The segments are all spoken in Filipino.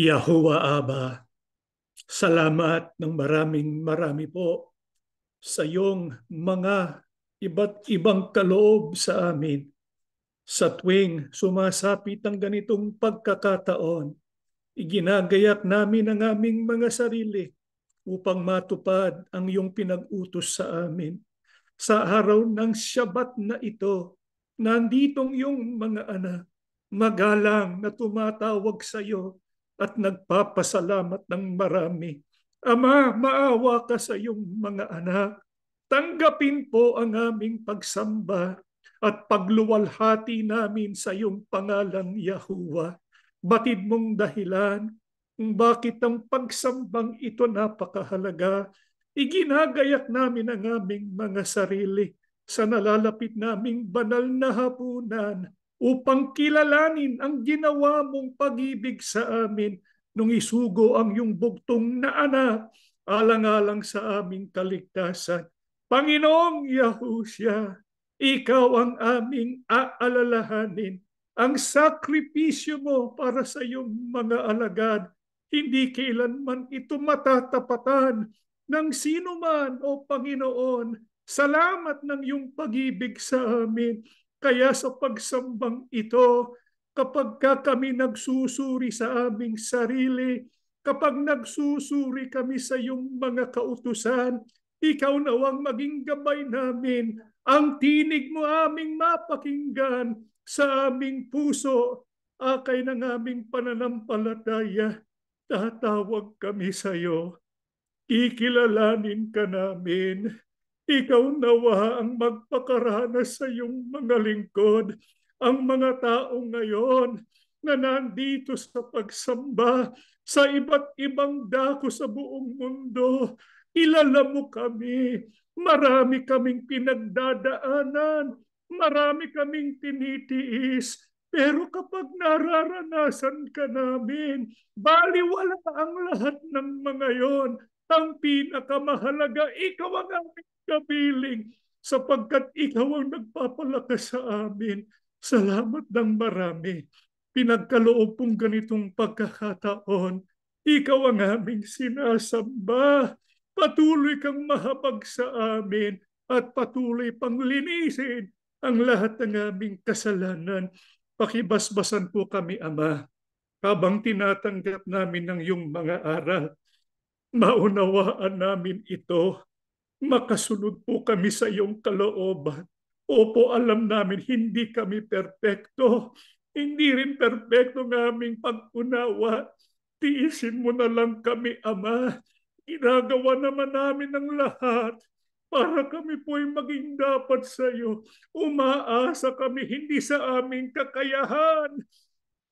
Yahuwah Aba, salamat ng marami po sa iyong mga iba't ibang kaloob sa amin. Sa tuwing sumasapit ang ganitong pagkakataon, iginagayak namin ang aming mga sarili upang matupad ang iyong pinag-utos sa amin. Sa araw ng Syabat na ito, nanditong iyong mga anak, magalang na tumatawag sa iyo at nagpapasalamat ng marami. Ama, maawa ka sa iyong mga anak. Tanggapin po ang aming pagsamba at pagluwalhati namin sa iyong pangalang Yahuwah. Batid mong dahilan kung bakit ang pagsambang ito napakahalaga. Iginagayak namin ang aming mga sarili sa nalalapit naming banal na hapunan upang kilalanin ang ginawa mong pag-ibig sa amin nung isugo ang iyong bugtong na anak alang-alang sa aming kaligtasan. Panginoong Yahushua, ikaw ang aming aalalahanin. Ang sakripisyo mo para sa iyong mga alagad, hindi kailanman ito matatapatan ng sino man, O Panginoon. Salamat ng iyong pag-ibig sa amin. Kaya sa pagsambang ito, kapag kami nagsusuri sa aming sarili, kapag nagsusuri kami sa iyong mga kautusan, ikaw nawang maging gabay namin. Ang tinig mo aming mapakinggan sa aming puso, akay ng aming pananampalataya. Tatawag kami sa iyo. Kikilalanin ka namin. Ikaw nawa ang magpakaranas sa iyong mga lingkod, ang mga tao ngayon na nandito sa pagsamba sa iba't ibang dako sa buong mundo. Kilala mo kami. Marami kaming pinagdadaanan. Marami kaming tinitiis. Pero kapag nararanasan ka namin, baliwala ang lahat ng mga yon. Ang pinakamahalaga, ikaw ang aming kapiling sapagkat ikaw ang nagpapalakas sa amin. Salamat ng marami. Pinagkaloob pong ganitong pagkakataon. Ikaw ang aming sinasamba. Patuloy kang mahabag sa amin at patuloy pang linisin ang lahat ng aming kasalanan. Pakibasbasan po kami, Ama, habang tinatanggap namin ng iyong mga aral. Maunawaan namin ito. Makasunod po kami sa iyong kalooban. Opo, alam namin hindi kami perpekto. Hindi rin perpekto ng aming pag-unawa. Tiisin mo na lang kami, Ama. Ginagawa naman namin ang lahat para kami po'y maging dapat sa iyo. Umaasa kami hindi sa aming kakayahan,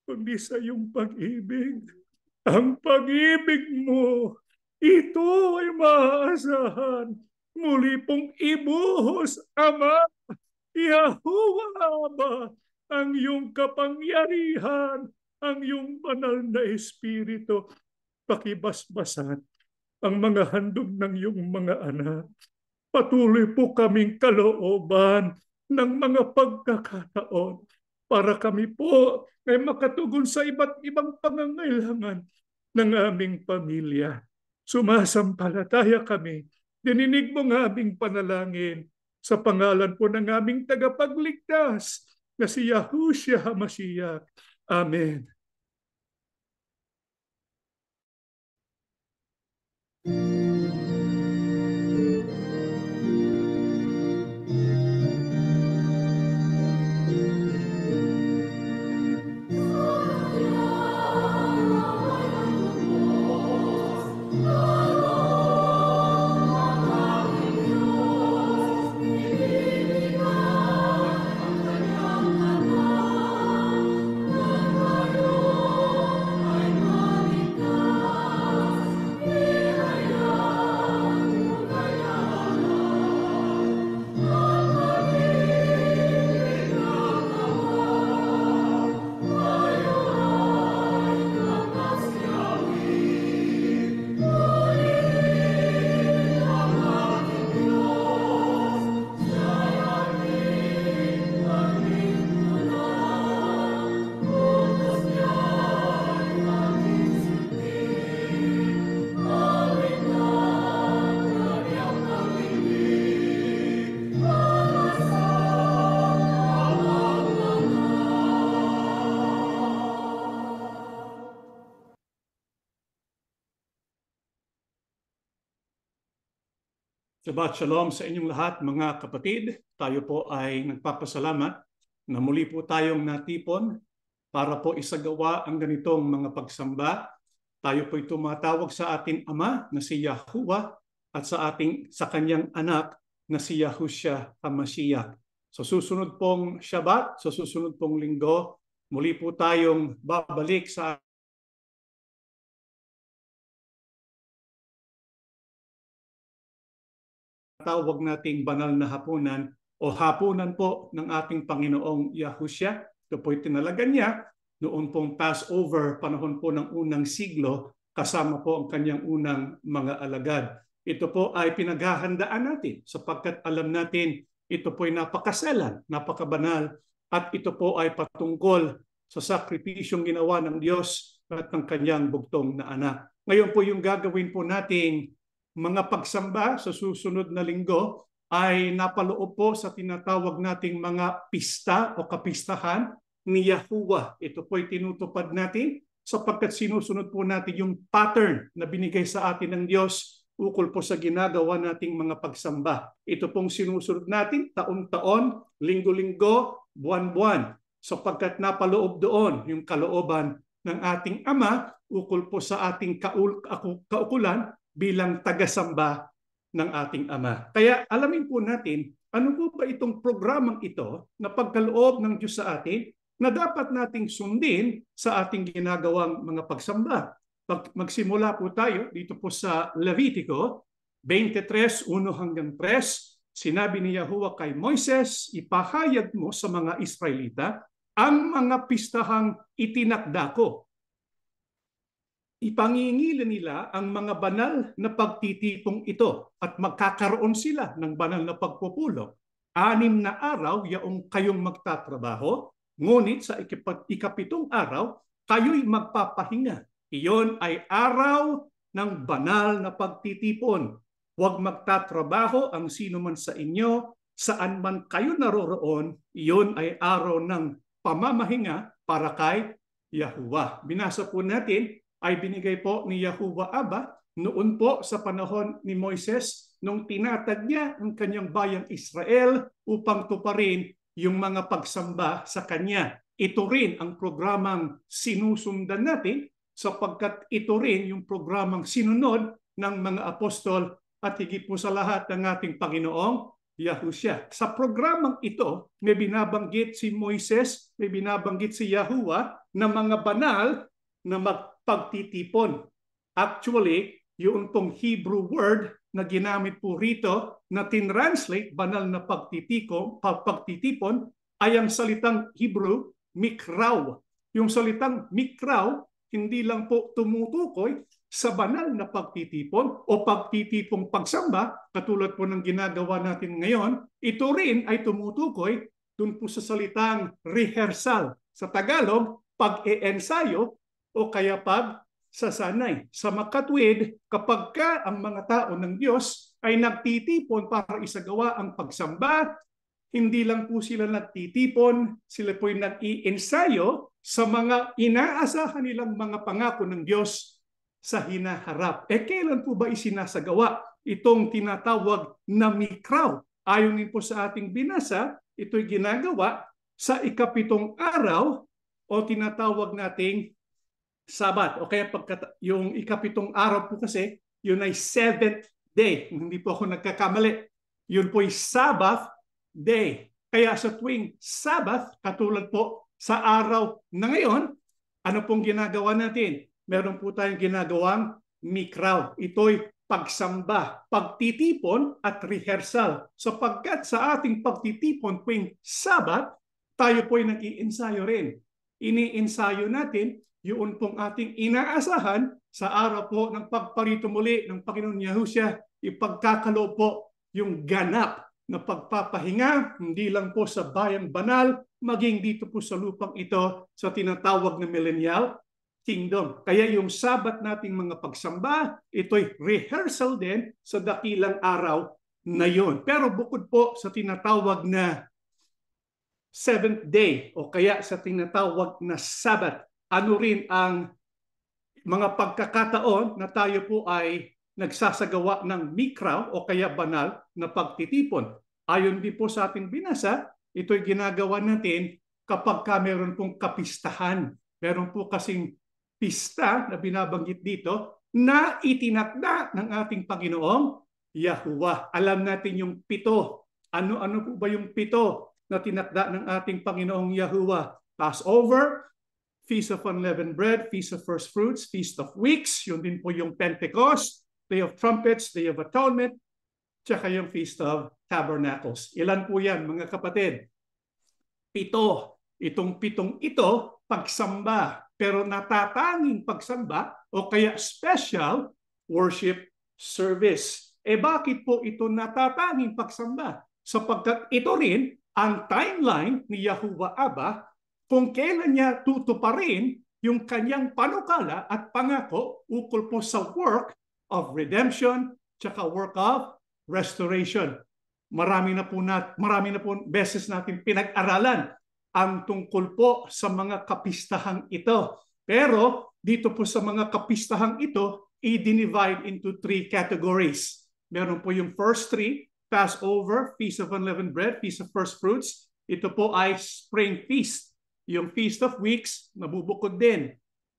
kundi sa iyong pag-ibig. Ang pag-ibig mo, ito ay maaasahan. Muli pong ibuhos, Ama, Yahuwah Aba, ang iyong kapangyarihan, ang iyong banal na Espiritu. Pakibasbasan ang mga handog ng iyong mga anak. Patuloy po kaming kalooban ng mga pagkakataon para kami po ay makatugon sa iba't ibang pangangailangan ng aming pamilya. Sumasampalataya kami. Dininig mo ng aming panalangin sa pangalan po ng aming tagapagligtas na si Yahushua HaMashiach. Amen. Shabbat Shalom sa inyong lahat mga kapatid. Tayo po ay nagpapasalamat na muli po tayong natipon para po isagawa ang ganitong mga pagsamba. Tayo po ay tumatawag sa ating Ama na si Yahuwah at sa kanyang anak na si Yahushua HaMashiach. Sa susunod pong Shabbat, sa susunod pong linggo, muli po tayong babalik sa tawag nating banal na hapunan o hapunan po ng ating Panginoong Yahushua. Ito po'y tinalagan niya noon pong Passover, panahon po ng unang siglo, kasama po ang kanyang unang mga alagad. Ito po ay pinaghahandaan natin sapagkat alam natin ito po'y napakaselan, napakabanal, at ito po ay patungkol sa sakripisyong ginawa ng Diyos at ng kanyang bugtong na anak. Ngayon po yung gagawin po nating mga pagsamba sa susunod na linggo ay napaloob po sa tinatawag nating mga pista o kapistahan ni Yahuwah. Ito po ay tinutupad natin sapagkat sinusunod po natin yung pattern na binigay sa atin ng Diyos ukol po sa ginagawa nating mga pagsamba. Ito pong sinusunod natin taon-taon, linggo-linggo, buwan-buwan sapagkat napaloob doon yung kalooban ng ating Ama ukol po sa ating kaukulan bilang tagasamba ng ating Ama. Kaya alamin po natin, ano po ba itong programang ito na pagkaloob ng Diyos sa atin na dapat nating sundin sa ating ginagawang mga pagsamba. Magsimula po tayo dito po sa Levitico 23:1 hanggang 3. Sinabi ni Yahuwah kay Moises, ipahayag mo sa mga Israelita ang mga pistahang itinakda ko. Ipangingila nila ang mga banal na pagtitipong ito at magkakaroon sila ng banal na pagpupulong. 6 na araw yaong kayong magtatrabaho, ngunit sa ikapitong araw, kayo'y magpapahinga. Iyon ay araw ng banal na pagtitipon. Huwag magtatrabaho ang sino man sa inyo, saan man kayo naroroon, iyon ay araw ng pamamahinga para kay Yahuwah. Binasa po natin, ay binigay po ni Yahuwah Abba noon po sa panahon ni Moises nung tinatag niya ang kanyang bayang Israel upang tuparin yung mga pagsamba sa kanya. Ito rin ang programang sinusundan natin sapagkat ito rin yung programang sinunod ng mga apostol at higit po sa lahat ng ating Panginoong Yahushua. Sa programang ito, may binabanggit si Moises, may binabanggit si Yahuwah na mga banal na pagtitipon. Actually, yung pong Hebrew word na ginamit po rito na tinranslate banal na pagtitipon ay ang salitang Hebrew mikraw. Yung salitang mikraw hindi lang po tumutukoy sa banal na pagtitipon o pagtitipong pagsamba katulad po ng ginagawa natin ngayon. Ito rin ay tumutukoy dun po sa salitang rehearsal. Sa Tagalog, pag-e-ensayo o kaya pag-sasanay. Sa makatwid, kapag ang mga tao ng Diyos ay nagtitipon para isagawa ang pagsamba, hindi lang po sila nagtitipon, sila po'y nag-iensayo sa mga inaasahan nilang mga pangako ng Diyos sa hinaharap. Kailan po ba isinasagawa itong tinatawag na mikraw? Ayon din po sa ating binasa, ito'y ginagawa sa ikapitong araw o tinatawag nating Sabat. O kaya yung ikapitong araw po kasi, yun ay 7th day. Hindi po ako nagkakamali. Yun po ay Sabbath day. Kaya sa tuwing Sabbath, katulad po sa araw na ngayon, ano pong ginagawa natin? Meron po tayong ginagawang mikraw. Ito'y pagsamba, pagtitipon at rehearsal. Sapagkat sa ating pagtitipon tuwing Sabbath, tayo po'y nag-iensayo rin. Ini-ensayo natin yun pong ating inaasahan sa araw po ng pagparito muli ng Panginoon Yahushua, ipagkakaloob po yung ganap na pagpapahinga, hindi lang po sa bayang banal, maging dito po sa lupang ito sa tinatawag na millennial kingdom. Kaya yung Sabat nating mga pagsamba, ito'y rehearsal din sa dakilang araw na yun. Pero bukod po sa tinatawag na 7th day o kaya sa tinatawag na Sabat, ano rin ang mga pagkakataon na tayo po ay nagsasagawa ng mikraw o kaya banal na pagtitipon. Ayon din po sa ating binasa, ito'y ginagawa natin kapag meron pong kapistahan. Meron po kasing pista na binabanggit dito na itinakda ng ating Panginoong Yahuwah. Alam natin yung 7. Ano-ano po ba yung 7 na tinakda ng ating Panginoong Yahuwah? Passover, Feast of Unleavened Bread, Feast of First Fruits, Feast of Weeks, yun din po yung Pentecost, Day of Trumpets, Day of Atonement, tsaka yung Feast of Tabernacles. Ilan po yan, mga kapatid? 7. Itong 7 ito, pagsamba, pero natatanging pagsamba o kaya special worship service. Bakit po ito natatanging pagsamba? Sapagkat ito rin ang timeline ni Yahuwah Abba kung kailan niya tutuparin yung kanyang panukala at pangako ukol po sa work of redemption tsaka work of restoration. Marami na po beses natin pinag-aralan ang tungkol po sa mga kapistahang ito. Pero dito po sa mga kapistahang ito, i-divide into 3 categories. Meron po yung first 3, Passover, Feast of Unleavened Bread, Feast of First Fruits. Ito po ay Spring Feast. Yung Feast of Weeks, nabubukod din.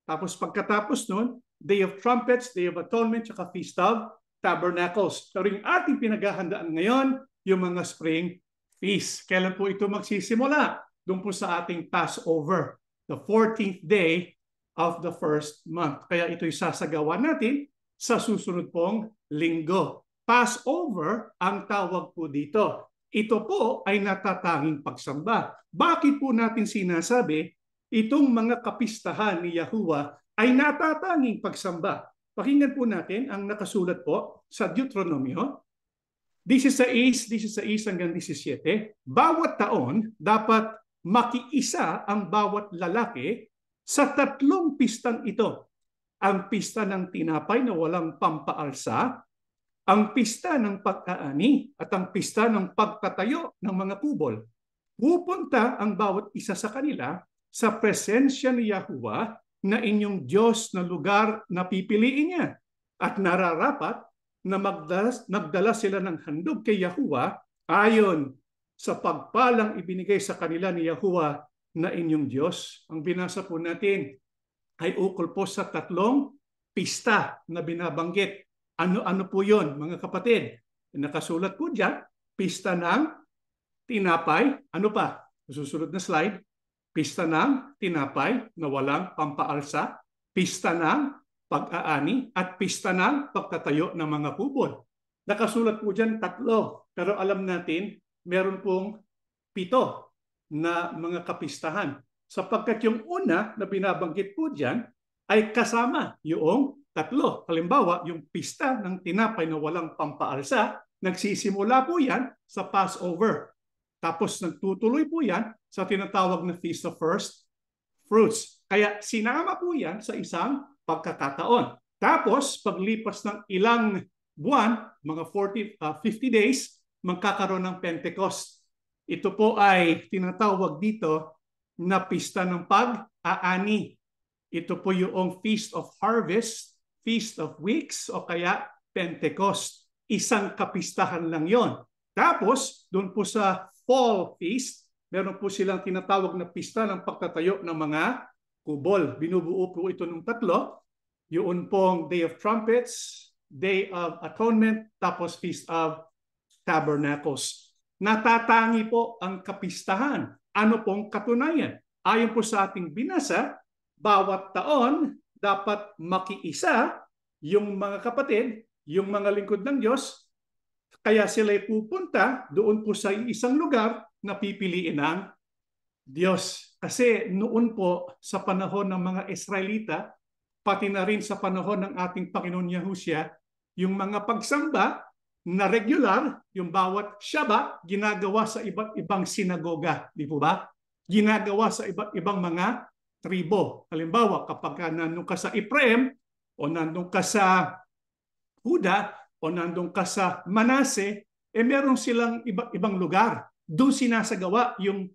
Tapos pagkatapos nun, Day of Trumpets, Day of Atonement, tsaka Feast of Tabernacles. Pero yung ating pinaghahandaan ngayon, yung mga Spring Feast. Kailan po ito magsisimula? Doon po sa ating Passover, the 14th day of the first month. Kaya ito'y sasagawa natin sa susunod pong linggo. Passover ang tawag po dito. Ito po ay natatanging pagsamba. Bakit po natin sinasabi itong mga kapistahan ni Yahuwah ay natatanging pagsamba? Pakinggan po natin ang nakasulat po sa Deuteronomio 16 hanggang 17. Bawat taon dapat makiisa ang bawat lalaki sa 3 pistang ito. Ang pista ng tinapay na walang pampaalsa, ang pista ng pag-aani at ang pista ng pagtatayo ng mga kubol. Pupunta ang bawat isa sa kanila sa presensya ni Yahuwah na inyong Diyos na lugar na pipiliin niya. At nararapat na magdala sila ng handog kay Yahuwah ayon sa pagpalang ibinigay sa kanila ni Yahuwah na inyong Diyos. Ang binasa po natin ay ukol po sa 3 pista na binabanggit. Ano-ano po yon, mga kapatid? Nakasulat po dyan, pista ng tinapay. Ano pa? Susunod na slide. Pista ng tinapay na walang pampaalsa. Pista ng pag-aani at pista ng pagtatayo ng mga kubol. Nakasulat po dyan 3. Pero alam natin, meron pong 7 na mga kapistahan. Sapagkat yung una na binabanggit po dyan ay kasama yung 3. Halimbawa, yung pista ng tinapay na walang pampaalsa, nagsisimula po yan sa Passover. Tapos nagtutuloy po yan sa tinatawag na Feast of First Fruits. Kaya sinama po yan sa isang pagkakataon. Tapos, paglipas ng ilang buwan, mga 50 days, magkakaroon ng Pentecost. Ito po ay tinatawag dito na pista ng pag-aani. Ito po yung Feast of Harvest, Feast of Weeks o kaya Pentecost. Isang kapistahan lang yon. Tapos, doon po sa Fall Feast, meron po silang tinatawag na pista ng pagtatayo ng mga kubol. Binubuo po ito ng 3. Yun pong Day of Trumpets, Day of Atonement, tapos Feast of Tabernacles. Natatangi po ang kapistahan. Ano pong katunayan? Ayon po sa ating binasa, bawat taon dapat makiisa yung mga kapatid, yung mga lingkod ng Diyos, kaya sila'y pupunta doon po sa isang lugar na pipiliin ng Diyos. Kasi noon po sa panahon ng mga Israelita, pati na rin sa panahon ng ating Panginoon Yahushua, yung mga pagsamba na regular, yung bawat Shabbat, ginagawa sa iba't ibang sinagoga. Di po ba? Ginagawa sa iba't ibang mga tribo. Halimbawa, kapag nandun ka sa Ephraim, o nandun ka sa Huda, o nandun ka sa Manase, meron silang iba't ibang lugar. Doon sinasagawa yung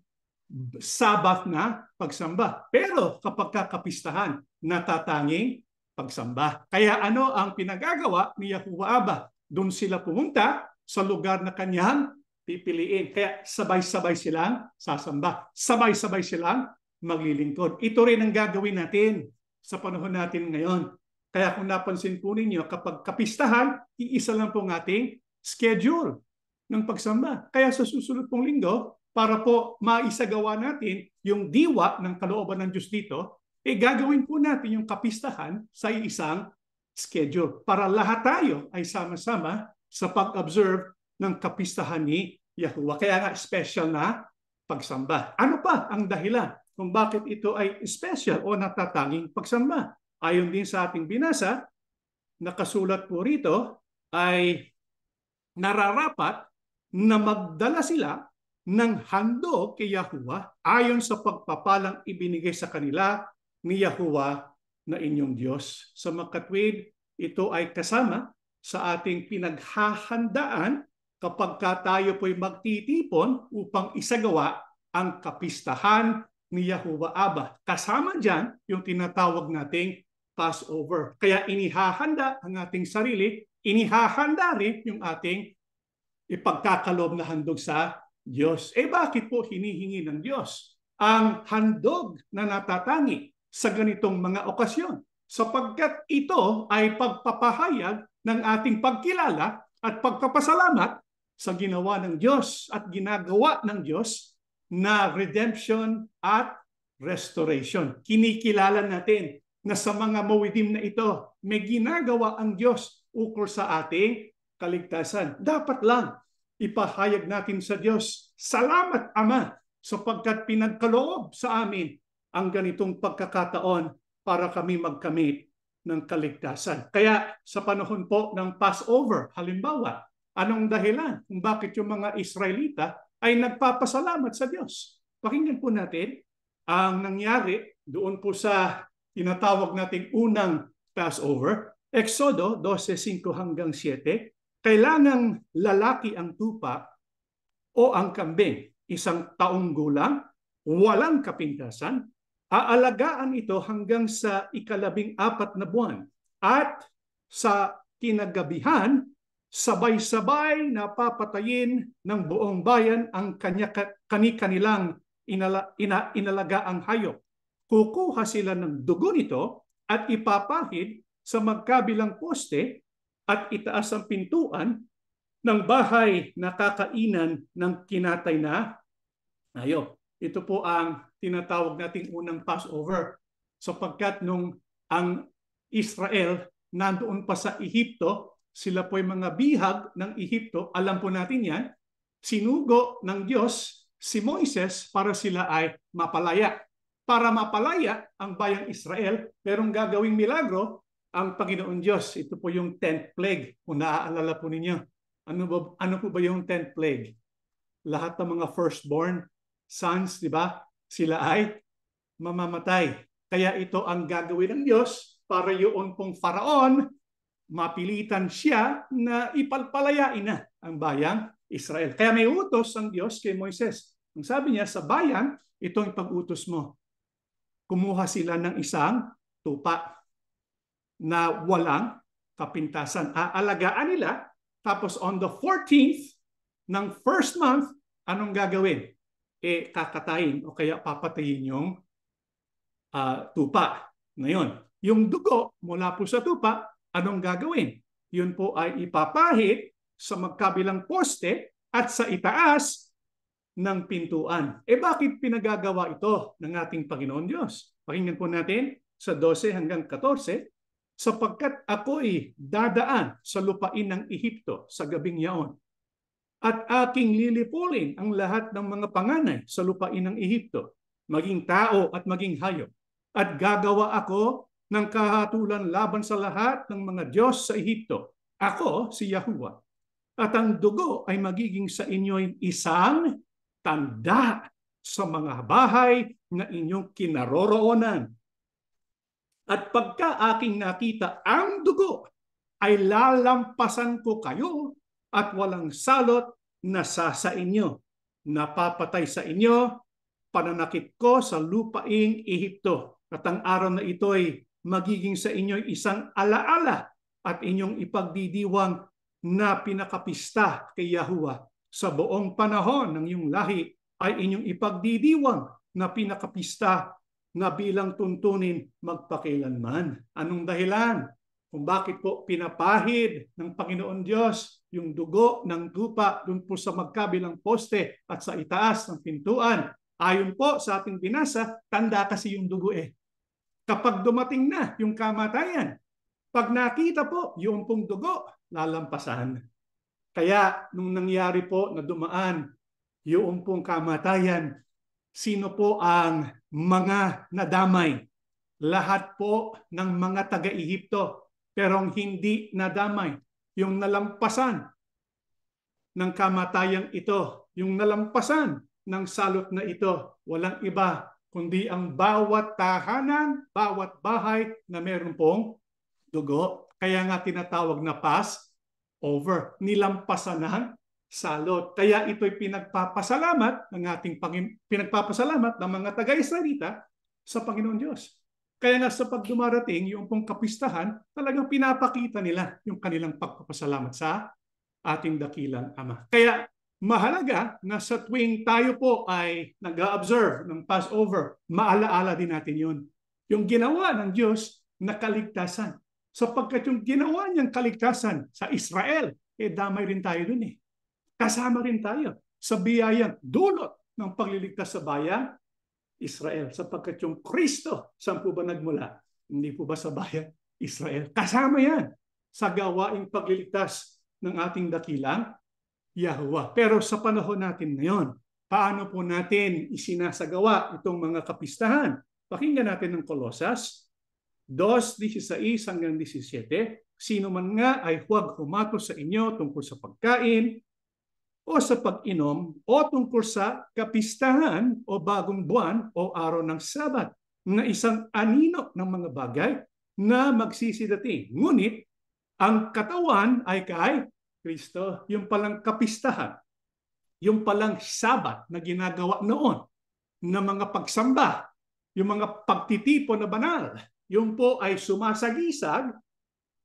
Sabbath na pagsamba. Pero kapag kakapistahan, natatanging pagsamba. Kaya ano ang pinagagawa ni Yahuwah Abba? Doon sila pumunta sa lugar na kanyang pipiliin. Kaya sabay-sabay silang sasamba. Sabay-sabay silang maglilingkod. Ito rin ang gagawin natin sa panahon natin ngayon. Kaya kung napansin po ninyo, kapag kapistahan, iisa lang pong ating schedule ng pagsamba. Kaya sa susunod pong linggo, para po maisagawa natin yung diwa ng kalooban ng Diyos dito, gagawin po natin yung kapistahan sa isang schedule para lahat tayo ay sama-sama sa pag-observe ng kapistahan ni Yahuwah. Kaya nga special na pagsamba. Ano pa ang dahilan kung bakit ito ay special o natatanging pagsamba? Ayon din sa ating binasa, nakasulat po rito ay nararapat na magdala sila ng handog kay Yahuwah ayon sa pagpapalang ibinigay sa kanila ni Yahuwah na inyong Diyos. Sa makatwid, ito ay kasama sa ating pinaghahandaan kapag tayo po'y magtitipon upang isagawa ang kapistahan ni Yahuwah Abba. Kasama dyan yung tinatawag nating Passover. Kaya inihahanda ang ating sarili, inihahanda rin yung ating ipagkakaloob na handog sa Diyos. Bakit po hinihingi ng Diyos ang handog na natatangi sa ganitong mga okasyon? Sapagkat ito ay pagpapahayag ng ating pagkilala at pagpapasalamat sa ginawa ng Diyos at ginagawa ng Diyos na redemption at restoration. Kinikilala natin na sa mga mawidim na ito, may ginagawa ang Diyos ukol sa ating kaligtasan. Dapat lang ipahayag natin sa Diyos, salamat Ama, sapagkat pinagkaloob sa amin ang ganitong pagkakataon para kami magkamit ng kaligtasan. Kaya sa panahon po ng Passover, halimbawa, anong dahilan kung bakit yung mga Israelita ay nagpapasalamat sa Diyos? Pakinggan po natin ang nangyari doon po sa tinatawag nating unang Passover, Exodo 12:5 hanggang 7. Kailangang lalaki ang tupa o ang kambing, 1 taong gulang, walang kapintasan, aalagaan ito hanggang sa 14 na buwan. At sa kinagabihan, sabay-sabay na papatayin ng buong bayan ang kani-kanilang inalagaang hayop. Kukuha sila ng dugo nito at ipapahid sa magkabilang poste at itaas ang pintuan ng bahay na kakainan ng kinatay na hayop. Ito po ang tinatawag nating unang Passover, sapagkat nung ang Israel nandoon pa sa Ehipto, sila po ay mga bihag ng Ehipto, alam po natin yan, sinugo ng Diyos si Moises para sila ay mapalaya. Para mapalaya ang bayang Israel, merong gagawing milagro ang Panginoon Diyos. Ito po yung 10th plague. Kung naaalala po ninyo, ano po ba yung 10th plague? Lahat ng mga firstborn sons, di ba? Sila ay mamamatay. Kaya ito ang gagawin ng Diyos para yun pong Faraon, mapilitan siya na ipalpalayain na ang bayang Israel. Kaya may utos ang Diyos kay Moises. Ang sabi niya, sa bayan, ito ang pag-utos mo. Kumuha sila ng isang tupa na walang kapintasan. Aalagaan nila, tapos on the 14th ng first month, anong gagawin? Kakatayin o kaya papatayin yung tupa. Ngayon, yung dugo mula po sa tupa, anong gagawin? Yun po ay ipapahid sa magkabilang poste at sa itaas ng pintuan. Bakit pinagagawa ito ng ating Panginoon Diyos? Pakinggan po natin sa 12 hanggang 14, sapagkat ako'y dadaan sa lupain ng Ehipto sa gabing yaon, at aking lilipulin ang lahat ng mga panganay sa lupain ng Ehipto, maging tao at maging hayop, at gagawa ako ng kahatulan laban sa lahat ng mga Diyos sa Ehipto. Ako si Yahuwah. At ang dugo ay magiging sa inyo'y isang tanda sa mga bahay na inyong kinaroroonan. At pagka aking nakita ang dugo, ay lalampasan ko kayo at walang salot na sa inyo. Napapatay sa inyo, pananakit ko sa lupaing Ehipto. At ang araw na ito'y magiging sa inyo isang alaala at inyong ipagdidiwang na pinakapista kay Yahuwah. Sa buong panahon ng iyong lahi ay inyong ipagdidiwang na pinakapista na bilang tuntunin magpakilanman. Anong dahilan kung bakit po pinapahid ng Panginoon Diyos yung dugo ng tupa dun po sa magkabilang poste at sa itaas ng pintuan? Ayon po sa ating binasa, tanda kasi yung dugo Kapag dumating na yung kamatayan, pag nakita po yung pong dugo, lalampasan. Kaya nung nangyari po na dumaan yung pong kamatayan, sino po ang mga nadamay? Lahat po ng mga taga-Ehipto, pero hindi nadamay. Yung nalampasan ng kamatayang ito, yung nalampasan ng salot na ito, walang iba kundi ang bawat tahanan, bawat bahay na meron pong dugo. Kaya nga tinatawag na Passover. Nilampasan ng salot. Kaya ito'y pinagpapasalamat ng ating pinagpapasalamat ng mga taga-Israelita sa Panginoon Diyos. Kaya nga sa pagdumarating yung pong kapistahan, talagang pinapakita nila yung kanilang pagpapasalamat sa ating dakilang Ama. Kaya mahalaga na sa tuwing tayo po ay nag-observe ng Passover, maalaala din natin yun. Yung ginawa ng Diyos na kaligtasan. Sapagkat yung ginawa niyang kaligtasan sa Israel, damay rin tayo dun Kasama rin tayo sa biyayang dulot ng pagliligtas sa bayan Israel. Sapagkat yung Kristo, saan po ba nagmula? Hindi po ba sa bayan Israel? Kasama yan sa gawaing pagliligtas ng ating dakilang Yahuwah. Pero sa panahon natin ngayon, paano po natin isinasagawa itong mga kapistahan? Pakinggan natin ng Kolosas 2:16 hanggang 17. Sino man nga ay huwag humatos sa inyo tungkol sa pagkain o sa pag-inom o tungkol sa kapistahan o bagong buwan o araw ng Sabat na isang anino ng mga bagay na magsisidating. Ngunit ang katawan ay kay Kristo. Yung palang kapistahan, yung palang Sabat na ginagawa noon na mga pagsamba, yung mga pagtitipon na banal, yung po ay sumasagisag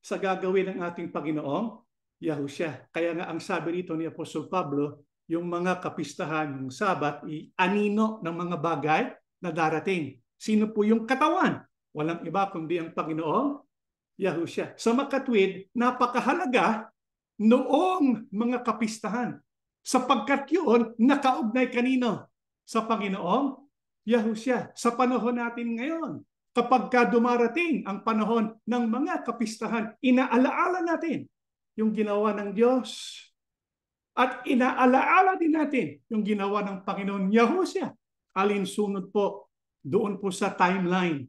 sa gagawin ng ating Panginoong Yahushua. Kaya nga ang sabi rito ni Apostol Pablo, yung mga kapistahan, yung Sabat, anino ng mga bagay na darating. Sino po yung katawan? Walang iba kundi ang Panginoong Yahushua. Sa makatwid, napakahalaga noong mga kapistahan. Sapagkat yun, nakaugnay kanino? Sa Panginoong Yahushua. Sa panahon natin ngayon, kapag dumarating ang panahon ng mga kapistahan, inaalaala natin yung ginawa ng Diyos. At inaalaala din natin yung ginawa ng Panginoon Yahushua. Alinsunod po doon po sa timeline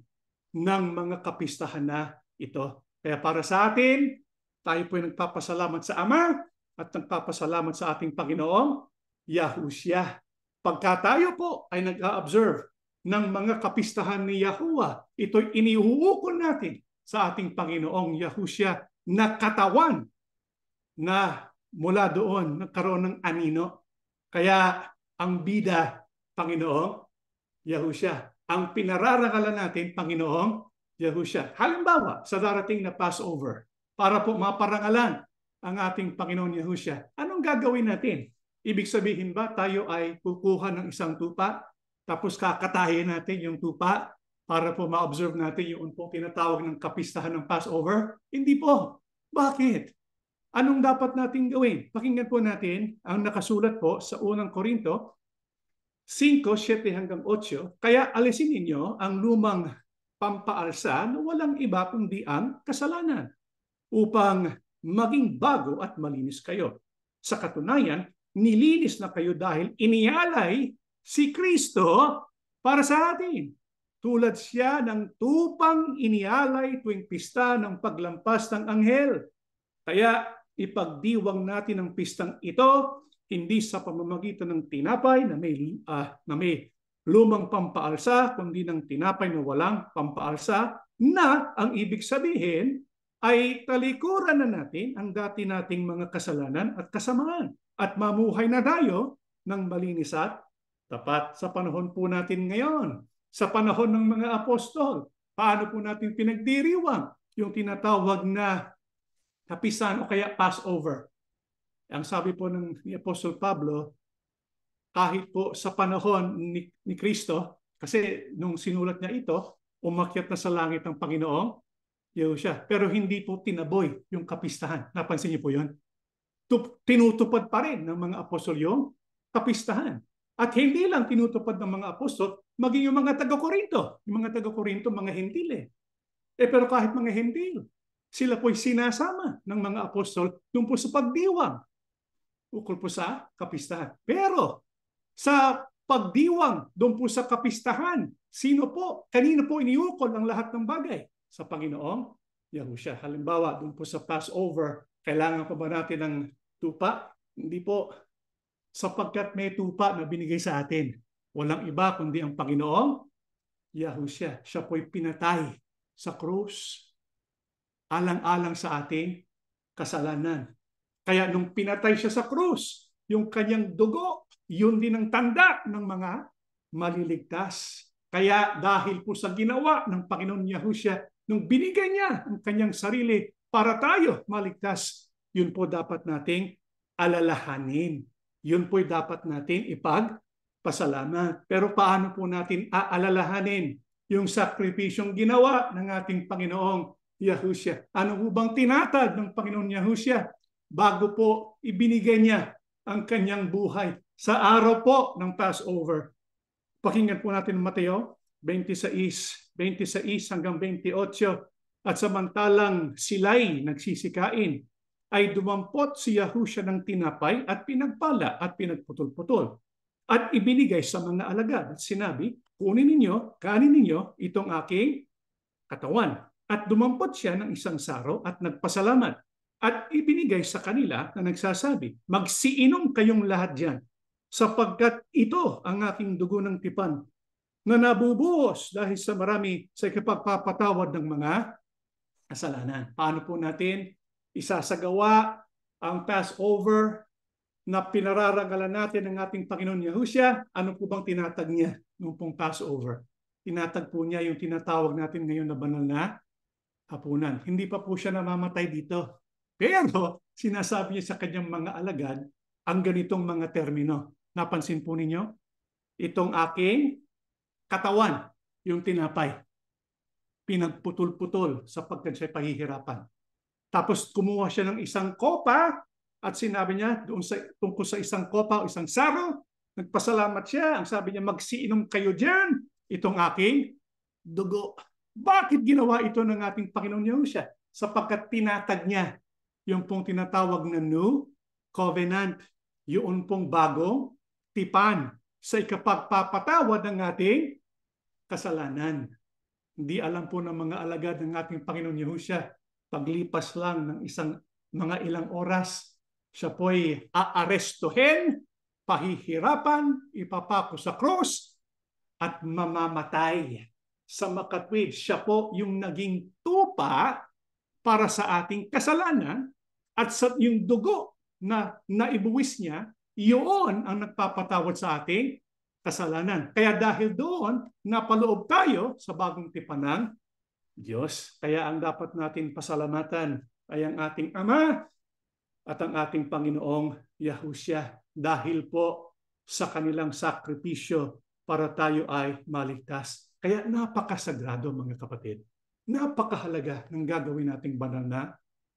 ng mga kapistahan na ito. Kaya para sa atin, tayo po ay nagpapasalamat sa Ama at nagpapasalamat sa ating Panginoong Yahushua. Pagka tayo po ay nag-a-observe ng mga kapistahan ni Yahuwah, ito'y inihuukol natin sa ating Panginoong Yahushua na katawan na mula doon nagkaroon ng anino. Kaya ang bida, Panginoong Yahushua. Ang pinararangalan natin, Panginoong Yahushua. Halimbawa, sa darating na Passover, para po maparangalan ang ating Panginoon Yahushua, anong gagawin natin? Ibig sabihin ba tayo ay kukuha ng isang tupa, tapos kakatayin natin yung tupa para po ma-observe natin yung po tinatawag ng kapistahan ng Passover? Hindi po. Bakit? Anong dapat natin gawin? Pakinggan po natin ang nakasulat po sa unang Korinto 5:7 hanggang 8. Kaya alisin ninyo ang lumang pampaalsa na walang iba kundi ang kasalanan upang maging bago at malinis kayo. Sa katunayan, nilinis na kayo dahil inialay si Kristo para sa atin. Tulad siya ng tupang inialay tuwing pista ng paglampas ng anghel. Kaya ipagdiwang natin ang pistang ito hindi sa pamamagitan ng tinapay na may lumang pampaalsa, kundi ng tinapay na walang pampaalsa, na ang ibig sabihin ay talikuran na natin ang dati nating mga kasalanan at kasamaan at mamuhay na tayo ng malinis at tapat. Sa panahon po natin ngayon, sa panahon ng mga apostol, Paano po natin pinagdiriwang yung tinatawag na kapistahan o kaya Passover? Ang sabi po ni Apostol Pablo, kahit po sa panahon ni Kristo, kasi nung sinulat niya ito, umakyat na sa langit ang Panginoong Yahushua. Pero hindi po tinaboy yung kapistahan. Napansin niyo po yun? Tinutupad pa rin ng mga apostol yung kapistahan. At hindi lang tinutupad ng mga apostol, maging yung mga taga-Korinto. Yung mga taga-Korinto, mga Hentil eh. Pero kahit mga Hentil, sila po'y sinasama ng mga apostol doon po sa pagdiwang ukol po sa kapistahan. Pero sa pagdiwang doon po sa kapistahan, kanino po iniukol ang lahat ng bagay? Sa Panginoong Yahushua. Halimbawa, doon po sa Passover, kailangan pa ba natin ng tupa? Hindi po. Sapagkat may tupa na binigay sa atin. Walang iba kundi ang Panginoong Yahushua. Siya po'y pinatay sa krus alang-alang sa ating kasalanan. Kaya nung pinatay siya sa krus, yung kanyang dugo, yun din ang tanda ng mga maliligtas. Kaya dahil po sa ginawa ng Panginoon Yahushua, nung binigay niya ang kanyang sarili para tayo maligtas, yun po dapat nating alalahanin. Yun po dapat natin ipagpasalamat. Pero paano po natin aalalahanin yung sakripisyong ginawa ng ating Panginoong Yahushua? Ano po bang tinatag ng Panginoon Yahushua bago po ibinigay niya ang kanyang buhay sa araw po ng Passover? Pakinggan po natin Mateo 26 hanggang 28. At samantalang sila'y nagsisikain, ay dumampot si Yahushua ng tinapay at pinagpala at pinagputol-putol. At ibinigay sa mga alagad at sinabi, kunin ninyo, kanin ninyo itong aking katawan. At dumampot siya ng isang saro at nagpasalamat. At ibinigay sa kanila na nagsasabi, magsiinom kayong lahat diyan, sapagkat ito ang aking dugo ng tipan na nabubuhos dahil sa marami sa ikapagpapatawad ng mga kasalanan. Paano po natin isasagawa ang Passover na pinararangalan natin ng ating Panginoon Yahushua? Ano po bang tinatag niya noong pong Passover? Tinatag po niya yung tinatawag natin ngayon na banal na hapunan. Hindi pa po siya namamatay dito. Pero sinasabi niya sa kanyang mga alagad ang ganitong mga termino. Napansin po ninyo? Itong aking katawan, yung tinapay, pinagputol-putol sapagkat siya pahihirapan. Tapos kumuha siya ng isang kopa at sinabi niya tungkol sa isang kopa o isang saro, nagpasalamat siya. Ang sabi niya, magsiinom kayo dyan, itong aking dugo. Bakit ginawa ito ng ating Panginoon Yahushua? Sapagkat tinatag niya yung pong tinatawag na New Covenant, yung pong bagong tipan sa ikapagpapatawad ng ating kasalanan. Hindi alam po ng mga alagad ng ating Panginoon Yahushua, paglipas lang ng mga ilang oras, siya po'y aarestuhin, pahihirapan, ipapako sa krus, at mamamatay sa makatwid. Siya po yung naging tupa para sa ating kasalanan at sa yung dugo na naibuwis niya, yun ang nagpapatawad sa ating kasalanan. Kaya dahil doon, napaloob tayo sa bagong tipan ng Diyos. Kaya ang dapat natin pasalamatan ay ang ating Ama at ang ating Panginoong Yahushua dahil po sa kanilang sakripisyo para tayo ay maligtas. Kaya napakasagrado mga kapatid. Napakahalaga ng gagawin nating banal na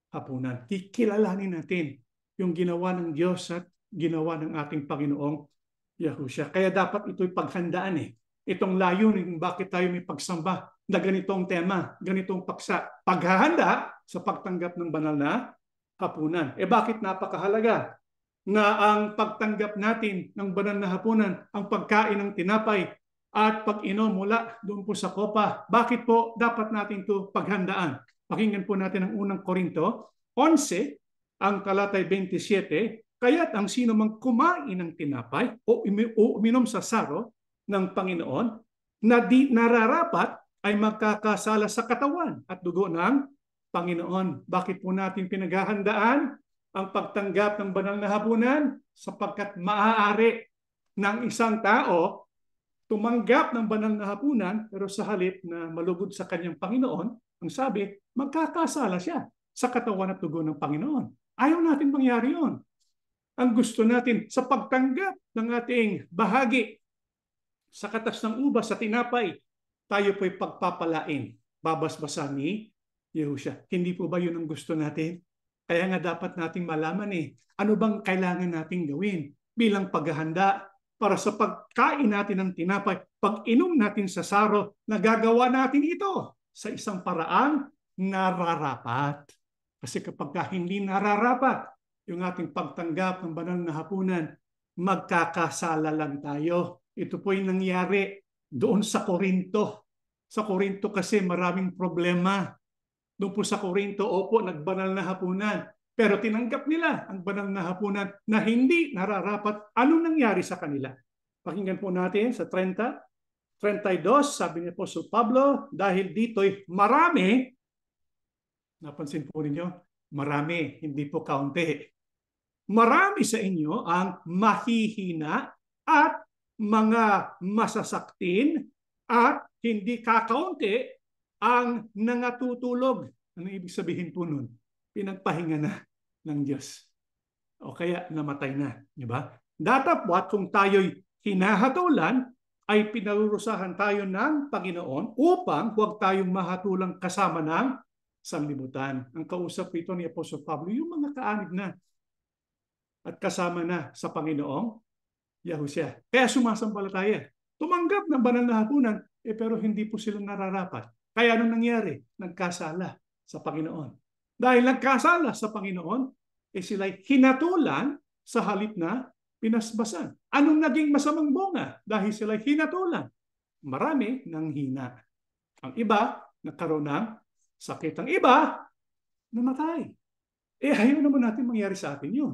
hapunan. Kikilalanin natin yung ginawa ng Diyos at ginawa ng ating Panginoong Yahushua. Kaya dapat ito'y paghandaan Itong layunin bakit tayo may pagsamba na ganitong tema, ganitong paksa. Paghahanda sa pagtanggap ng banal na hapunan. Bakit napakahalaga na ang pagtanggap natin ng banal na hapunan, ang pagkain ng tinapay at pag-inom mula doon po sa kopa. Bakit po dapat natin ito paghandaan? Pakinggan po natin ang unang Korinto 11, ang talatay 27. Kaya't ang sino mang kumain ng tinapay o uminom sa saro ng Panginoon na di nararapat ay magkakasala sa katawan at dugo ng Panginoon. Bakit po natin pinaghahandaan ang pagtanggap ng banal na hapunan? Sapagkat maaari ng isang tao tumanggap ng banal na hapunan, pero sa halip na malugod sa kanyang Panginoon, ang sabi, magkakasala siya sa katawan at dugo ng Panginoon. Ayaw natin mangyari yun. Ang gusto natin sa pagtanggap ng ating bahagi sa katas ng ubas sa tinapay, tayo po'y pagpapalain. Babasbasan ni Yehusha. Hindi po ba yun ang gusto natin? Kaya nga dapat nating malaman ano bang kailangan nating gawin bilang paghahanda para sa pagkain natin ng tinapay, pag-inom natin sa saro, nagagawa natin ito sa isang paraang nararapat. Kasi kapag hindi nararapat yung ating pagtanggap ng banal na hapunan, magkakasala lang tayo. Ito po yung nangyari doon sa Korinto. Sa Korinto kasi maraming problema. Doon po sa Korinto, opo, nagbanal na hapunan. Pero tinanggap nila ang banal na hapunan na hindi nararapat. Anong nangyari sa kanila? Pakinggan po natin sa 32, sabi ni Apostol Pablo, dahil dito'y marami, napansin po ninyo, marami, hindi po kaunti. Marami sa inyo ang mahihina at mga masasaktin at hindi kakaunti ang nangatutulog. Ano ibig sabihin po nun? Pinagpahinga na ng Diyos. O kaya namatay na. Diba? Datapwat kung tayo'y hinahatulan, ay pinarurusahan tayo ng Panginoon upang huwag tayong mahatulang kasama ng sanlibutan. Ang kausap ito ni Apostol Pablo, yung mga kaanib na at kasama na sa Panginoong Yahusya. Kaya sumasampalataya. Tumanggap ng banal na hapunan, pero hindi po sila nararapat. Kaya anong nangyari? Nagkasala sa Panginoon. Dahil nagkasala sa Panginoon, sila'y hinatulan sa halip na pinasbasan. Anong naging masamang bunga? Dahil sila'y hinatulan. Marami nang hina. Ang iba, nagkaroon ng sakit. Ang iba, namatay. Ayaw naman natin mangyari sa atin yun.